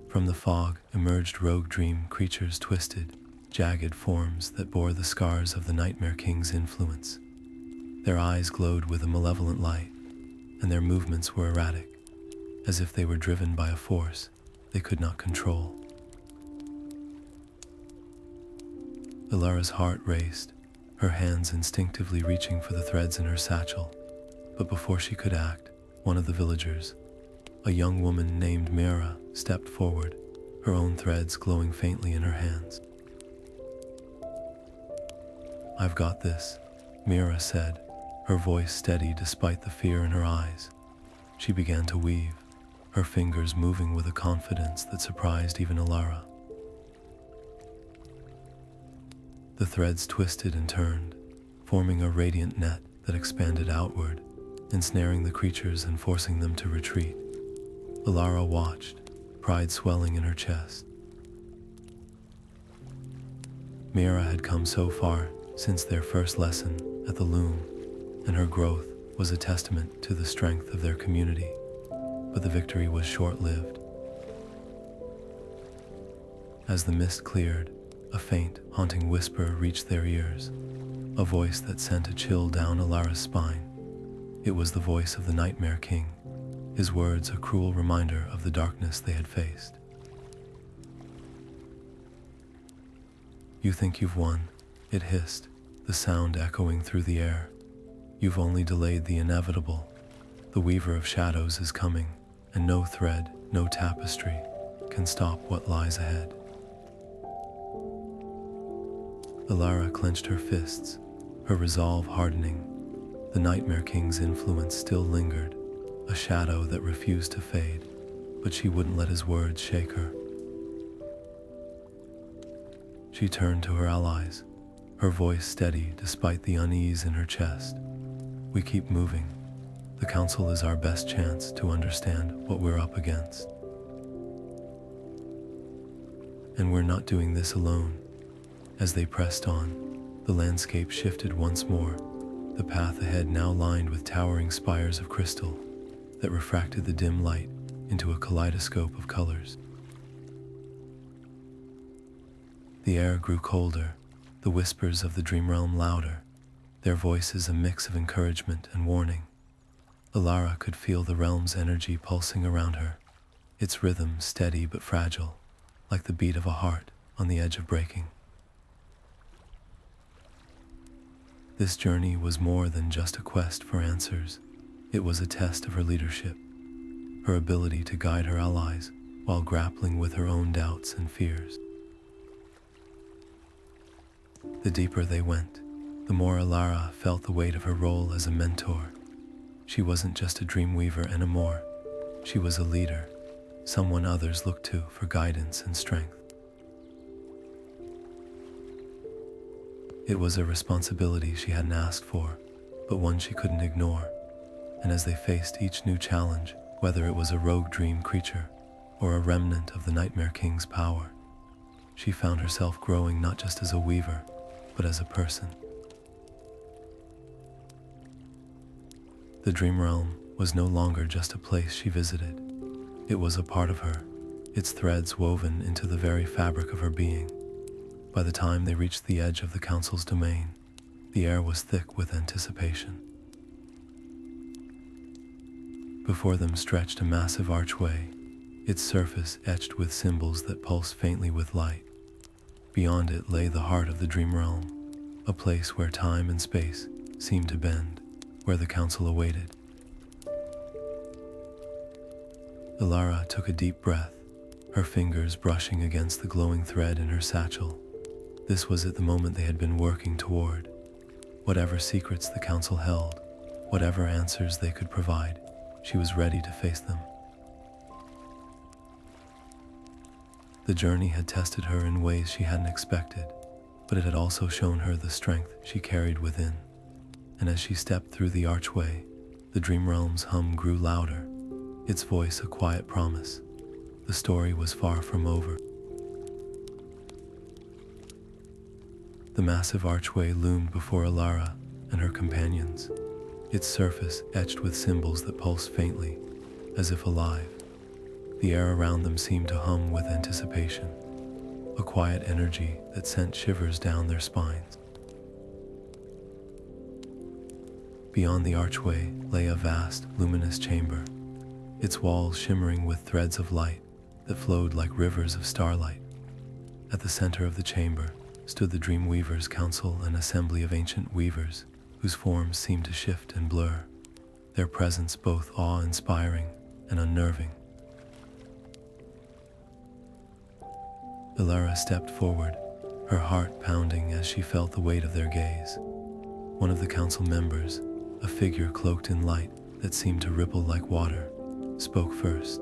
From the fog emerged rogue dream creatures, twisted, jagged forms that bore the scars of the Nightmare King's influence. Their eyes glowed with a malevolent light, and their movements were erratic, as if they were driven by a force they could not control. Elara's heart raced, her hands instinctively reaching for the threads in her satchel. But before she could act, one of the villagers, a young woman named Myra, stepped forward, her own threads glowing faintly in her hands. "I've got this," Myra said, her voice steady despite the fear in her eyes. She began to weave, her fingers moving with a confidence that surprised even Elara. The threads twisted and turned, forming a radiant net that expanded outward, ensnaring the creatures and forcing them to retreat. Elara watched, pride swelling in her chest. Myra had come so far since their first lesson at the loom, and her growth was a testament to the strength of their community. But the victory was short-lived. As the mist cleared, a faint, haunting whisper reached their ears, a voice that sent a chill down Elara's spine. It was the voice of the Nightmare King, his words a cruel reminder of the darkness they had faced. "You think you've won," it hissed, the sound echoing through the air. "You've only delayed the inevitable. The Weaver of Shadows is coming, and no thread, no tapestry, can stop what lies ahead." Elara clenched her fists, her resolve hardening. The Nightmare King's influence still lingered, a shadow that refused to fade, but she wouldn't let his words shake her. She turned to her allies, her voice steady despite the unease in her chest. "We keep moving. The council is our best chance to understand what we're up against. And we're not doing this alone." As they pressed on, the landscape shifted once more, the path ahead now lined with towering spires of crystal that refracted the dim light into a kaleidoscope of colors. The air grew colder, the whispers of the Dreamrealm louder, their voices a mix of encouragement and warning. Elara could feel the realm's energy pulsing around her, its rhythm steady but fragile, like the beat of a heart on the edge of breaking. This journey was more than just a quest for answers. It was a test of her leadership, her ability to guide her allies while grappling with her own doubts and fears. The deeper they went, the more Elara felt the weight of her role as a mentor. She wasn't just a Dreamweaver anymore. She was a leader, someone others looked to for guidance and strength. It was a responsibility she hadn't asked for, but one she couldn't ignore. And as they faced each new challenge, whether it was a rogue dream creature or a remnant of the Nightmare King's power, she found herself growing not just as a weaver, but as a person. The Dreamrealm was no longer just a place she visited. It was a part of her, its threads woven into the very fabric of her being. By the time they reached the edge of the Council's domain, the air was thick with anticipation. Before them stretched a massive archway, its surface etched with symbols that pulsed faintly with light. Beyond it lay the heart of the Dreamrealm, a place where time and space seemed to bend, where the Council awaited. Elara took a deep breath, her fingers brushing against the glowing thread in her satchel. This was at the moment they had been working toward. Whatever secrets the Council held, whatever answers they could provide, she was ready to face them. The journey had tested her in ways she hadn't expected, but it had also shown her the strength she carried within. And as she stepped through the archway, the Dreamrealm's hum grew louder, its voice a quiet promise. The story was far from over. The massive archway loomed before Elara and her companions, its surface etched with symbols that pulsed faintly, as if alive. The air around them seemed to hum with anticipation, a quiet energy that sent shivers down their spines. Beyond the archway lay a vast, luminous chamber, its walls shimmering with threads of light that flowed like rivers of starlight. At the center of the chamber stood the Dreamweavers Council, an assembly of ancient weavers whose forms seemed to shift and blur, their presence both awe-inspiring and unnerving. Elara stepped forward, her heart pounding as she felt the weight of their gaze. One of the council members, a figure cloaked in light that seemed to ripple like water, spoke first.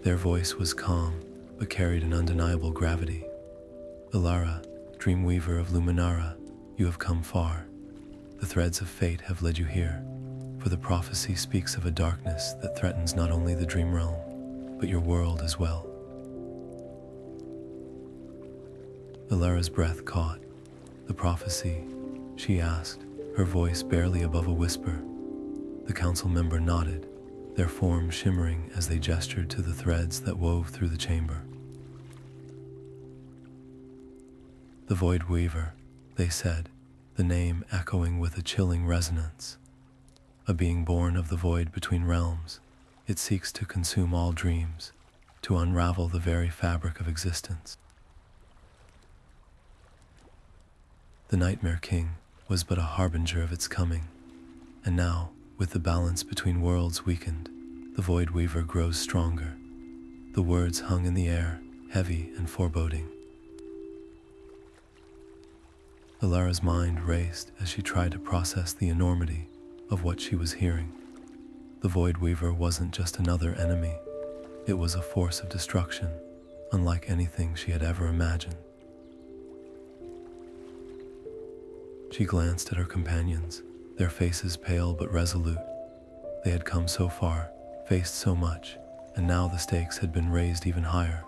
Their voice was calm, but carried an undeniable gravity. Elara, Dreamweaver of Luminara, you have come far. The threads of fate have led you here, for the prophecy speaks of a darkness that threatens not only the Dreamrealm, but your world as well. Elara's breath caught. The prophecy, she asked, her voice barely above a whisper. The council member nodded, their forms shimmering as they gestured to the threads that wove through the chamber. The Voidweaver, they said, the name echoing with a chilling resonance. A being born of the void between realms, it seeks to consume all dreams, to unravel the very fabric of existence. The Nightmare King was but a harbinger of its coming, and now, with the balance between worlds weakened, the Voidweaver grows stronger. The words hung in the air, heavy and foreboding. Elara's mind raced as she tried to process the enormity of what she was hearing. The Voidweaver wasn't just another enemy, it was a force of destruction, unlike anything she had ever imagined. She glanced at her companions, their faces pale but resolute. They had come so far, faced so much, and now the stakes had been raised even higher.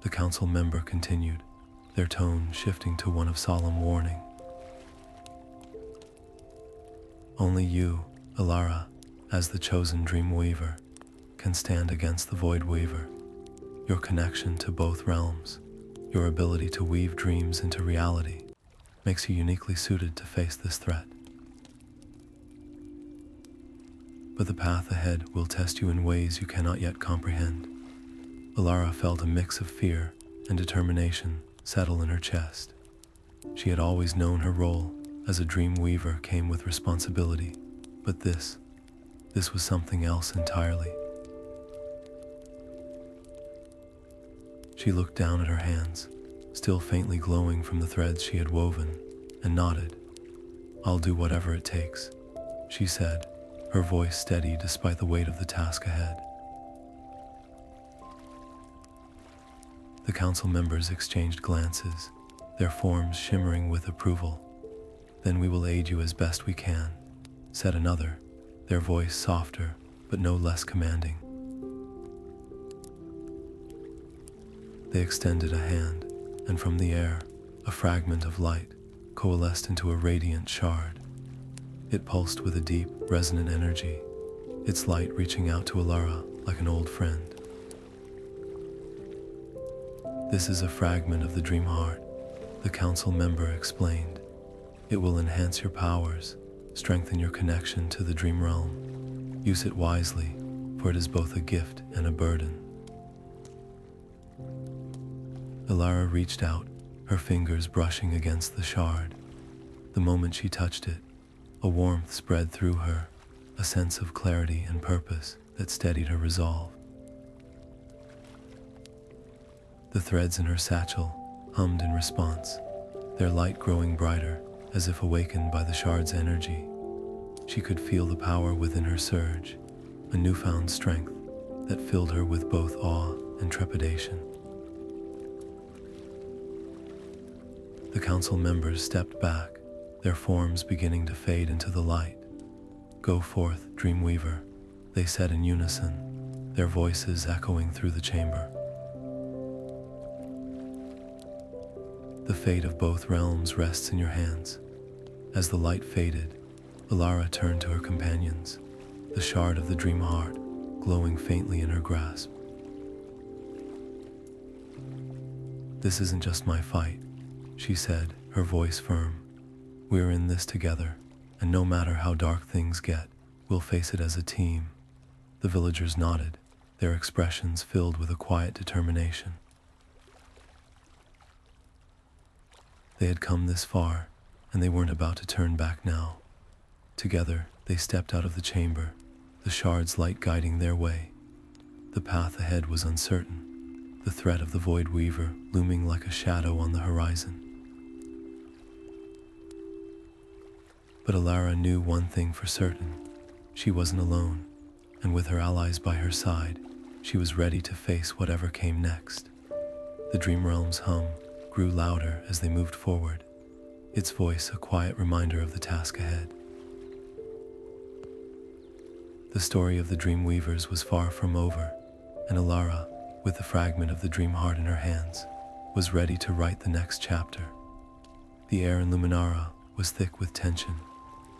The council member continued, their tone shifting to one of solemn warning. Only you, Elara, as the chosen Dreamweaver, can stand against the Voidweaver. Your connection to both realms, your ability to weave dreams into reality, makes you uniquely suited to face this threat. but the path ahead will test you in ways you cannot yet comprehend. Elara felt a mix of fear and determination settle in her chest. She had always known her role as a Dreamweaver came with responsibility, but this was something else entirely. She looked down at her hands, still faintly glowing from the threads she had woven, and nodded. "I'll do whatever it takes," she said, her voice steady despite the weight of the task ahead. The council members exchanged glances, their forms shimmering with approval. "Then we will aid you as best we can," said another, their voice softer but no less commanding. They extended a hand, and from the air, a fragment of light coalesced into a radiant shard. It pulsed with a deep, resonant energy, its light reaching out to Elara like an old friend. "This is a fragment of the Dreamheart," the council member explained. "It will enhance your powers, strengthen your connection to the Dreamrealm. Use it wisely, for it is both a gift and a burden." Elara reached out, her fingers brushing against the shard. The moment she touched it, a warmth spread through her, a sense of clarity and purpose that steadied her resolve. The threads in her satchel hummed in response, their light growing brighter as if awakened by the shard's energy. She could feel the power within her surge, a newfound strength that filled her with both awe and trepidation. The council members stepped back, their forms beginning to fade into the light. "Go forth, Dreamweaver," they said in unison, their voices echoing through the chamber. "The fate of both realms rests in your hands." As the light faded, Elara turned to her companions, the shard of the Dreamheart glowing faintly in her grasp. "This isn't just my fight," she said, her voice firm. "We're in this together, and no matter how dark things get, we'll face it as a team." The villagers nodded, their expressions filled with a quiet determination. They had come this far, and they weren't about to turn back now. Together, they stepped out of the chamber, the shard's light guiding their way. The path ahead was uncertain, the threat of the Voidweaver looming like a shadow on the horizon. But Elara knew one thing for certain. She wasn't alone, and with her allies by her side, she was ready to face whatever came next. The Dreamrealm's hum grew louder as they moved forward, its voice a quiet reminder of the task ahead. The story of the Dreamweavers was far from over, and Elara, with the fragment of the Dreamheart in her hands, was ready to write the next chapter. The air in Luminara was thick with tension,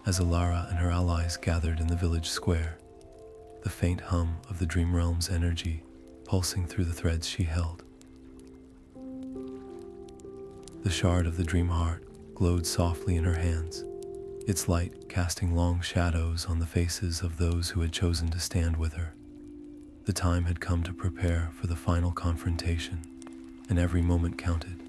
as Elara and her allies gathered in the village square, the faint hum of the Dreamrealm's energy pulsing through the threads she held. The shard of the Dreamheart glowed softly in her hands, its light casting long shadows on the faces of those who had chosen to stand with her. The time had come to prepare for the final confrontation, and every moment counted.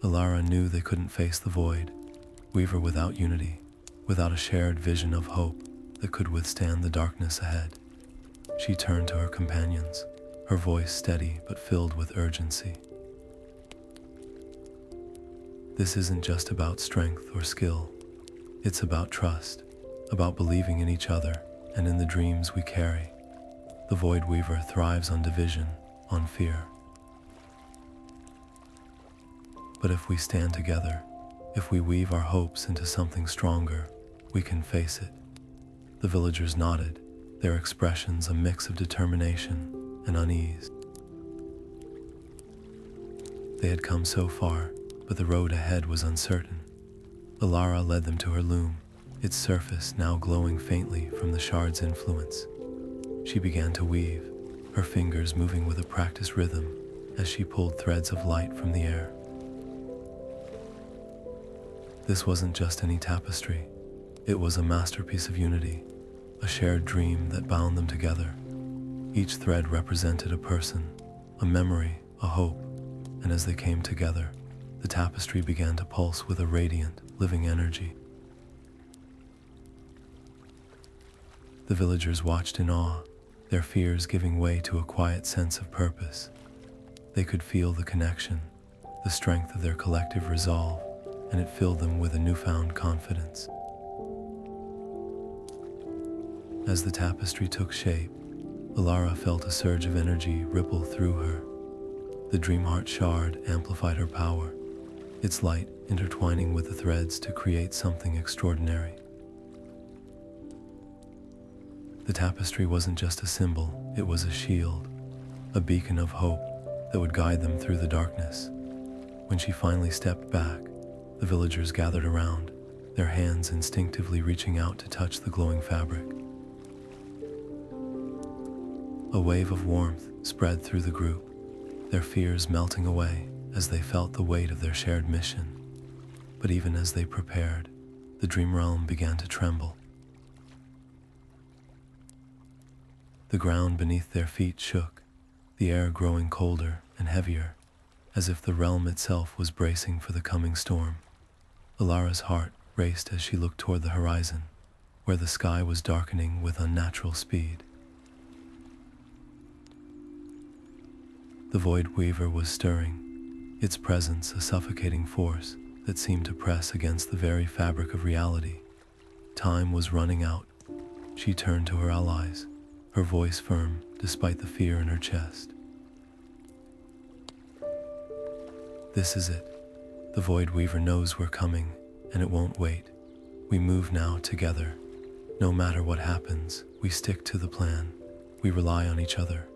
Elara knew they couldn't face the Voidweaver without unity, without a shared vision of hope that could withstand the darkness ahead. She turned to her companions, her voice steady but filled with urgency. "This isn't just about strength or skill. It's about trust, about believing in each other and in the dreams we carry. The Voidweaver thrives on division, on fear. But if we stand together, if we weave our hopes into something stronger, we can face it." The villagers nodded, their expressions a mix of determination and unease. They had come so far, but the road ahead was uncertain. Elara led them to her loom, its surface now glowing faintly from the shard's influence. She began to weave, her fingers moving with a practiced rhythm as she pulled threads of light from the air. This wasn't just any tapestry. It was a masterpiece of unity, a shared dream that bound them together. Each thread represented a person, a memory, a hope, and as they came together, the tapestry began to pulse with a radiant, living energy. The villagers watched in awe, their fears giving way to a quiet sense of purpose. They could feel the connection, the strength of their collective resolve, and it filled them with a newfound confidence. As the tapestry took shape, Elara felt a surge of energy ripple through her. The Dreamheart shard amplified her power, its light intertwining with the threads to create something extraordinary. The tapestry wasn't just a symbol, it was a shield, a beacon of hope that would guide them through the darkness. When she finally stepped back, the villagers gathered around, their hands instinctively reaching out to touch the glowing fabric. A wave of warmth spread through the group, their fears melting away as they felt the weight of their shared mission. But even as they prepared, the Dreamrealm began to tremble. The ground beneath their feet shook, the air growing colder and heavier, as if the realm itself was bracing for the coming storm. Elara's heart raced as she looked toward the horizon, where the sky was darkening with unnatural speed. The Voidweaver was stirring, its presence a suffocating force that seemed to press against the very fabric of reality. Time was running out. She turned to her allies, her voice firm despite the fear in her chest. This is it. The Voidweaver knows we're coming, and it won't wait. We move now together. No matter what happens, we stick to the plan. We rely on each other.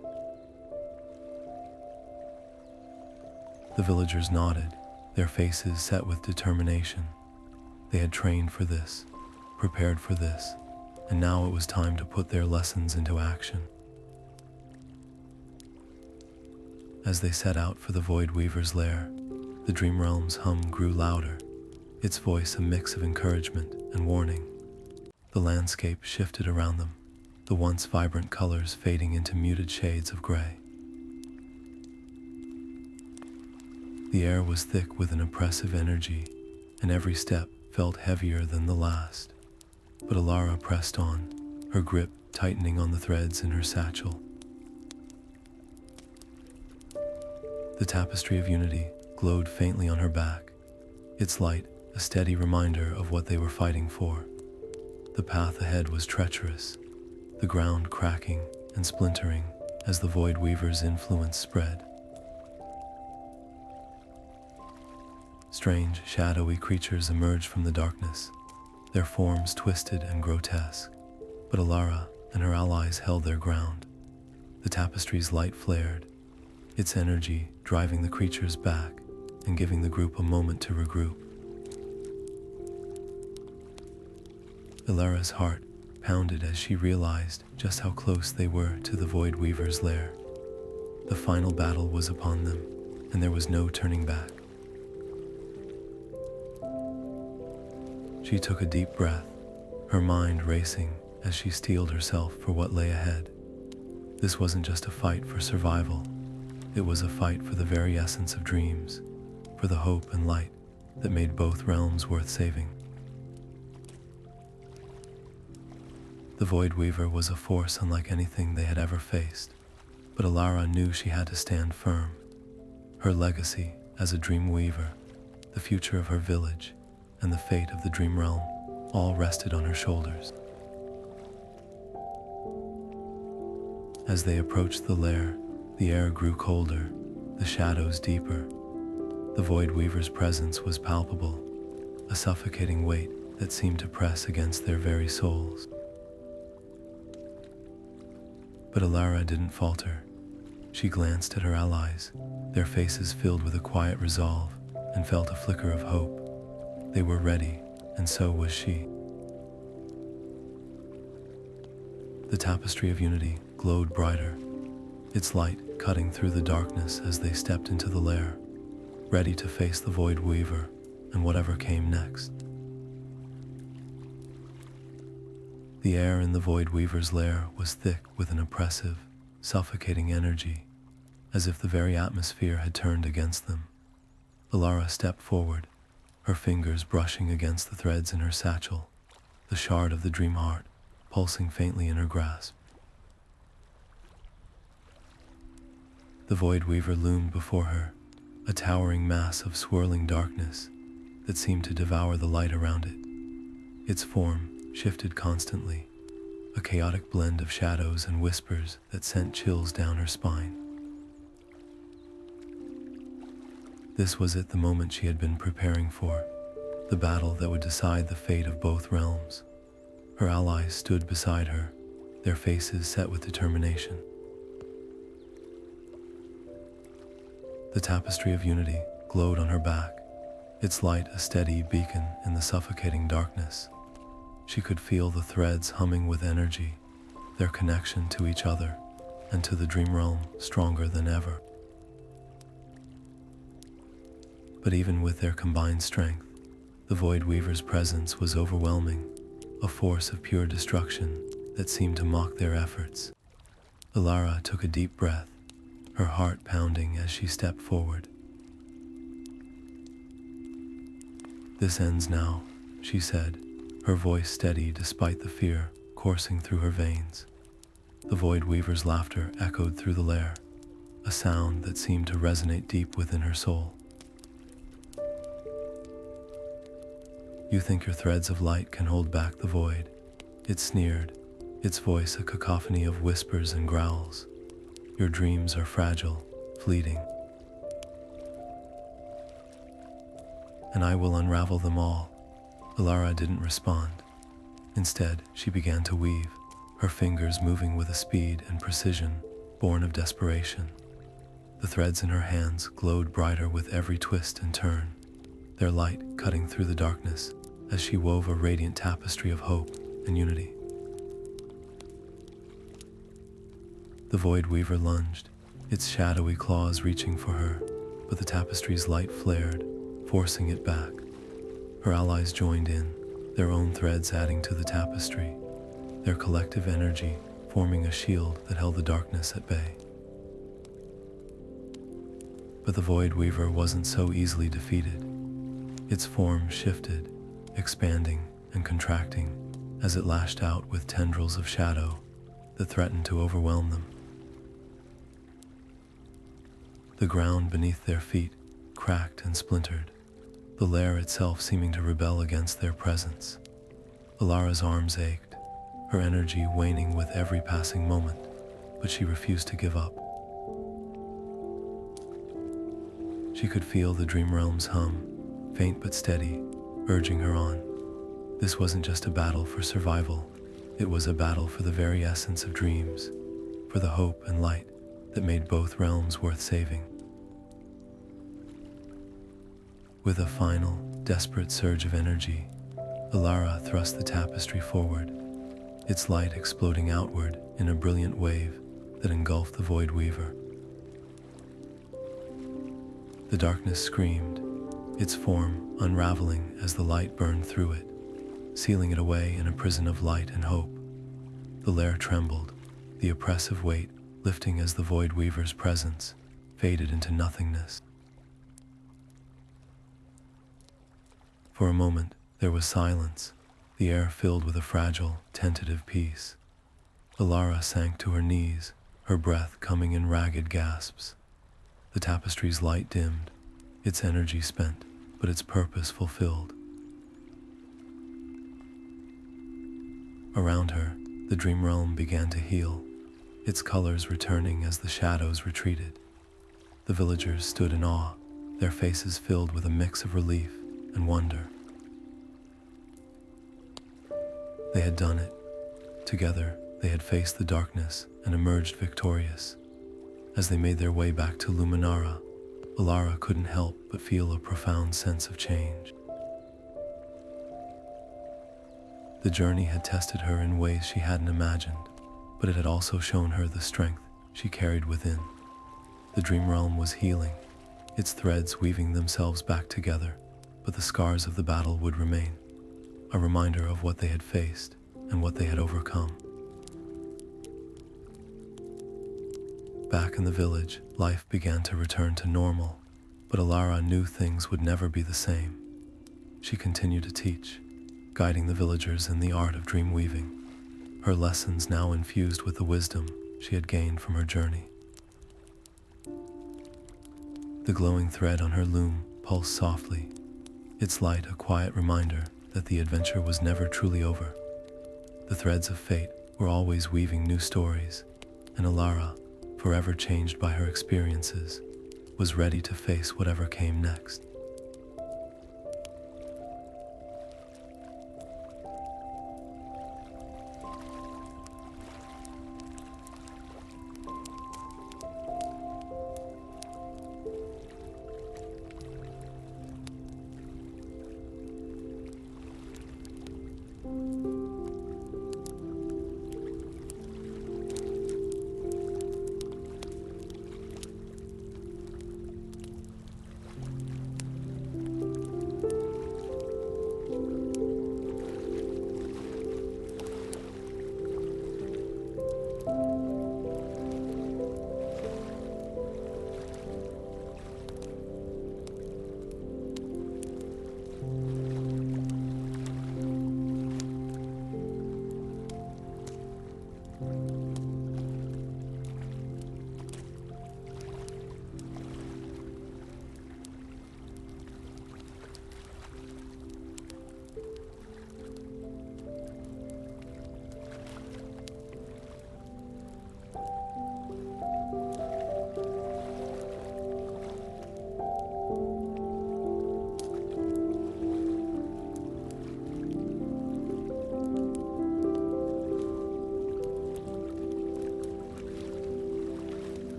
The villagers nodded, their faces set with determination. They had trained for this, prepared for this, and now it was time to put their lessons into action. As they set out for the Voidweaver's lair, the Dreamrealm's hum grew louder, its voice a mix of encouragement and warning. The landscape shifted around them, the once vibrant colors fading into muted shades of gray. The air was thick with an oppressive energy, and every step felt heavier than the last. But Elara pressed on, her grip tightening on the threads in her satchel. The tapestry of unity glowed faintly on her back, its light a steady reminder of what they were fighting for. The path ahead was treacherous, the ground cracking and splintering as the Voidweaver's influence spread. Strange, shadowy creatures emerged from the darkness, their forms twisted and grotesque, but Elara and her allies held their ground. The tapestry's light flared, its energy driving the creatures back and giving the group a moment to regroup. Elara's heart pounded as she realized just how close they were to the Voidweaver's lair. The final battle was upon them, and there was no turning back. She took a deep breath, her mind racing as she steeled herself for what lay ahead. This wasn't just a fight for survival, it was a fight for the very essence of dreams, for the hope and light that made both realms worth saving. The Voidweaver was a force unlike anything they had ever faced, but Elara knew she had to stand firm. Her legacy as a Dreamweaver, the future of her village, and the fate of the Dreamrealm all rested on her shoulders. As they approached the lair, the air grew colder, the shadows deeper. The Voidweaver's presence was palpable, a suffocating weight that seemed to press against their very souls. But Elara didn't falter. She glanced at her allies, their faces filled with a quiet resolve, and felt a flicker of hope. They were ready, and so was she. The tapestry of unity glowed brighter, its light cutting through the darkness as they stepped into the lair, ready to face the Voidweaver and whatever came next. The air in the Voidweaver's lair was thick with an oppressive, suffocating energy, as if the very atmosphere had turned against them. Elara stepped forward, her fingers brushing against the threads in her satchel, the shard of the Dreamheart pulsing faintly in her grasp. The Voidweaver loomed before her, a towering mass of swirling darkness that seemed to devour the light around it. Its form shifted constantly, a chaotic blend of shadows and whispers that sent chills down her spine. This was it, the moment she had been preparing for, the battle that would decide the fate of both realms. Her allies stood beside her, their faces set with determination. The tapestry of unity glowed on her back, its light a steady beacon in the suffocating darkness. She could feel the threads humming with energy, their connection to each other and to the Dreamrealm stronger than ever. But even with their combined strength, the Voidweaver's presence was overwhelming, a force of pure destruction that seemed to mock their efforts. Elara took a deep breath, her heart pounding as she stepped forward. "This ends now," she said, her voice steady despite the fear coursing through her veins. The Voidweaver's laughter echoed through the lair, a sound that seemed to resonate deep within her soul. "You think your threads of light can hold back the void?" It sneered, its voice a cacophony of whispers and growls. "Your dreams are fragile, fleeting, and I will unravel them all." Elara didn't respond. Instead, she began to weave, her fingers moving with a speed and precision born of desperation. The threads in her hands glowed brighter with every twist and turn, their light cutting through the darkness as she wove a radiant tapestry of hope and unity. The Voidweaver lunged, its shadowy claws reaching for her, but the tapestry's light flared, forcing it back. Her allies joined in, their own threads adding to the tapestry, their collective energy forming a shield that held the darkness at bay. But the Voidweaver wasn't so easily defeated. Its form shifted, expanding and contracting as it lashed out with tendrils of shadow that threatened to overwhelm them. The ground beneath their feet cracked and splintered, the lair itself seeming to rebel against their presence. Elara's arms ached, her energy waning with every passing moment, but she refused to give up. She could feel the Dreamrealm's hum, faint but steady, urging her on. This wasn't just a battle for survival, it was a battle for the very essence of dreams, for the hope and light that made both realms worth saving. With a final, desperate surge of energy, Elara thrust the tapestry forward, its light exploding outward in a brilliant wave that engulfed the Voidweaver. The darkness screamed, its form unraveling as the light burned through it, sealing it away in a prison of light and hope. The lair trembled, the oppressive weight lifting as the Voidweaver's presence faded into nothingness. For a moment, there was silence, the air filled with a fragile, tentative peace. Elara sank to her knees, her breath coming in ragged gasps. The tapestry's light dimmed, its energy spent, but its purpose fulfilled. Around her, the Dreamrealm began to heal, its colors returning as the shadows retreated. The villagers stood in awe, their faces filled with a mix of relief and wonder. They had done it. Together, they had faced the darkness and emerged victorious. As they made their way back to Luminara, Elara couldn't help but feel a profound sense of change. The journey had tested her in ways she hadn't imagined, but it had also shown her the strength she carried within. The Dreamrealm was healing, its threads weaving themselves back together, but the scars of the battle would remain, a reminder of what they had faced and what they had overcome. Back in the village, life began to return to normal, but Elara knew things would never be the same. She continued to teach, guiding the villagers in the art of dream weaving, her lessons now infused with the wisdom she had gained from her journey. The glowing thread on her loom pulsed softly, its light a quiet reminder that the adventure was never truly over. The threads of fate were always weaving new stories, and Elara, forever changed by her experiences, was ready to face whatever came next.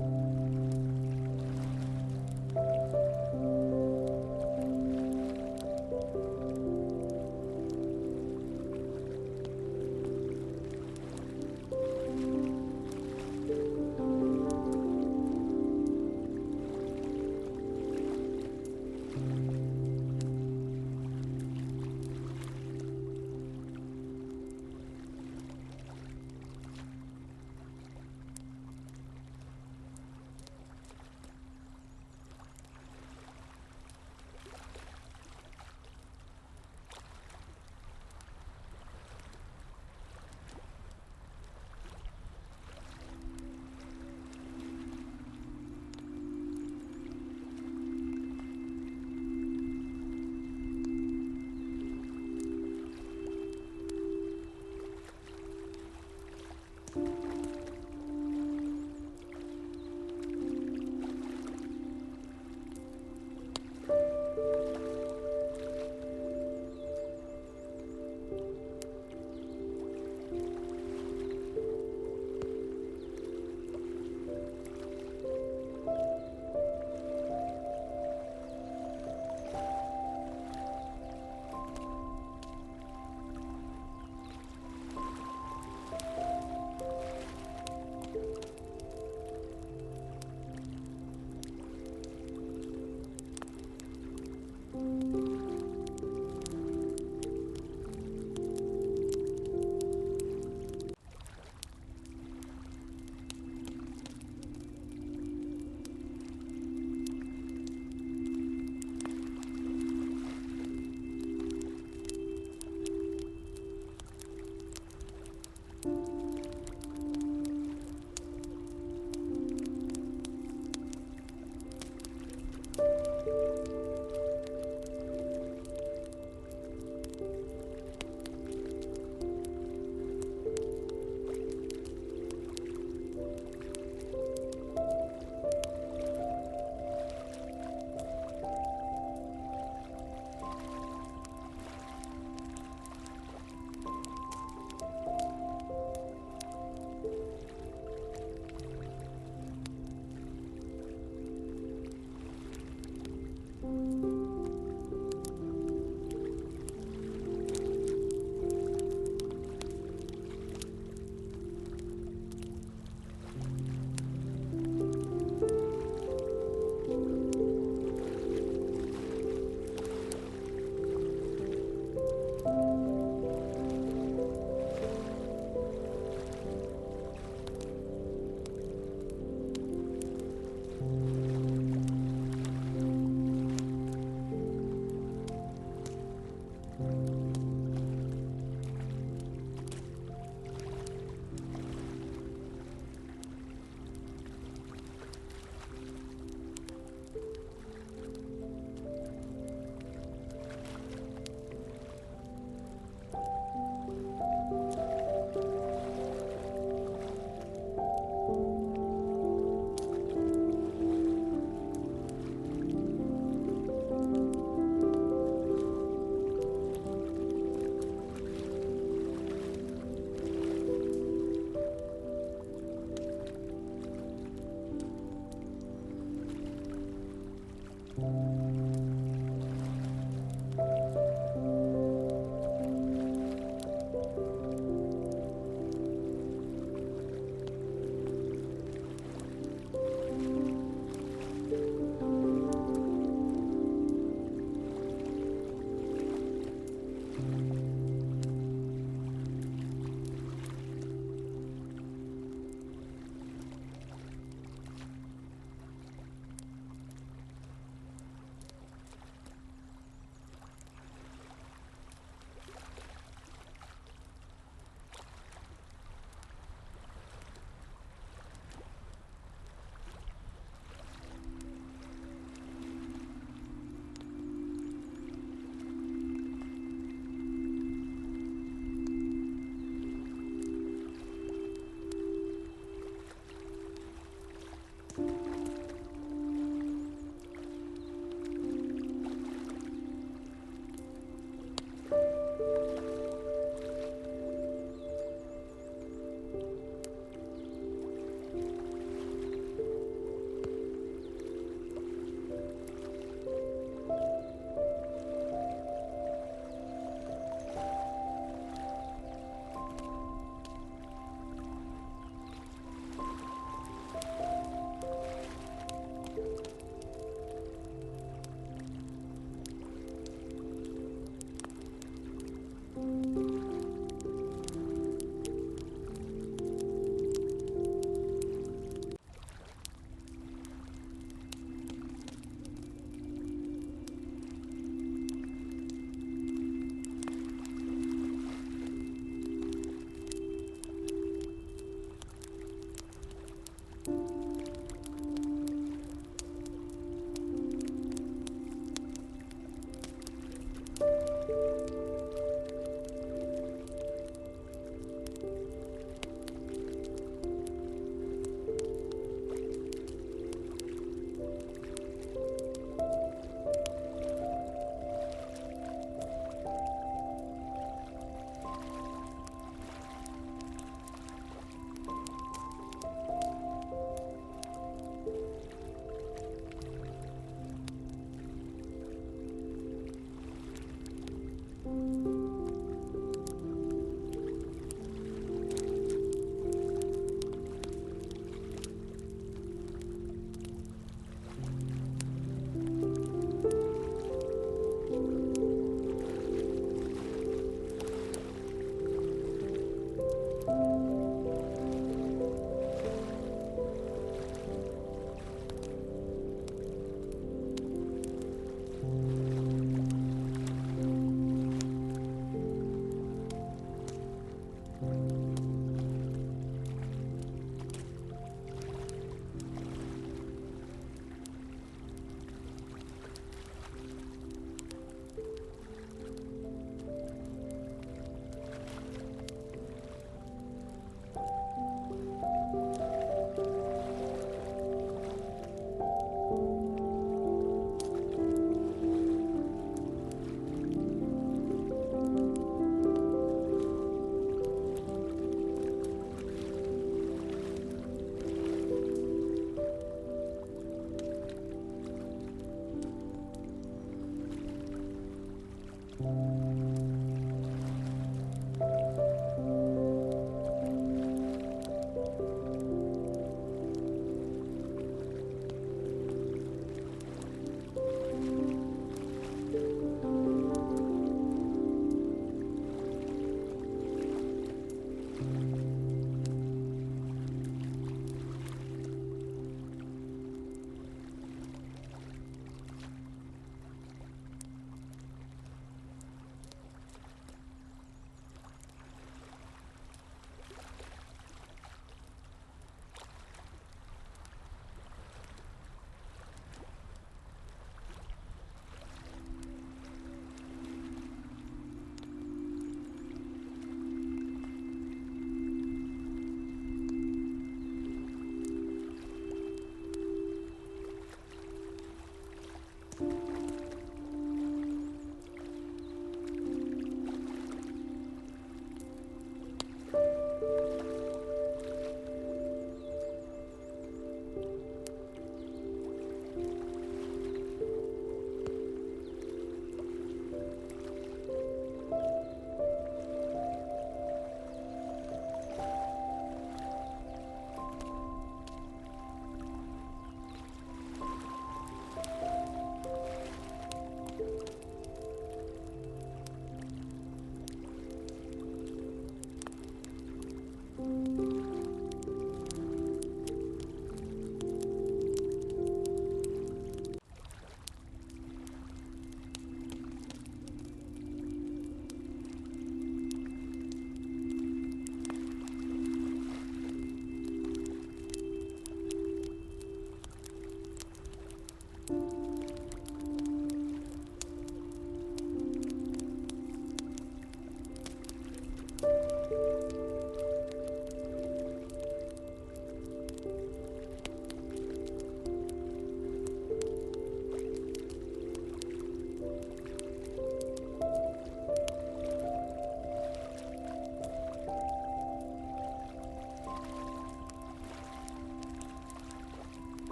you.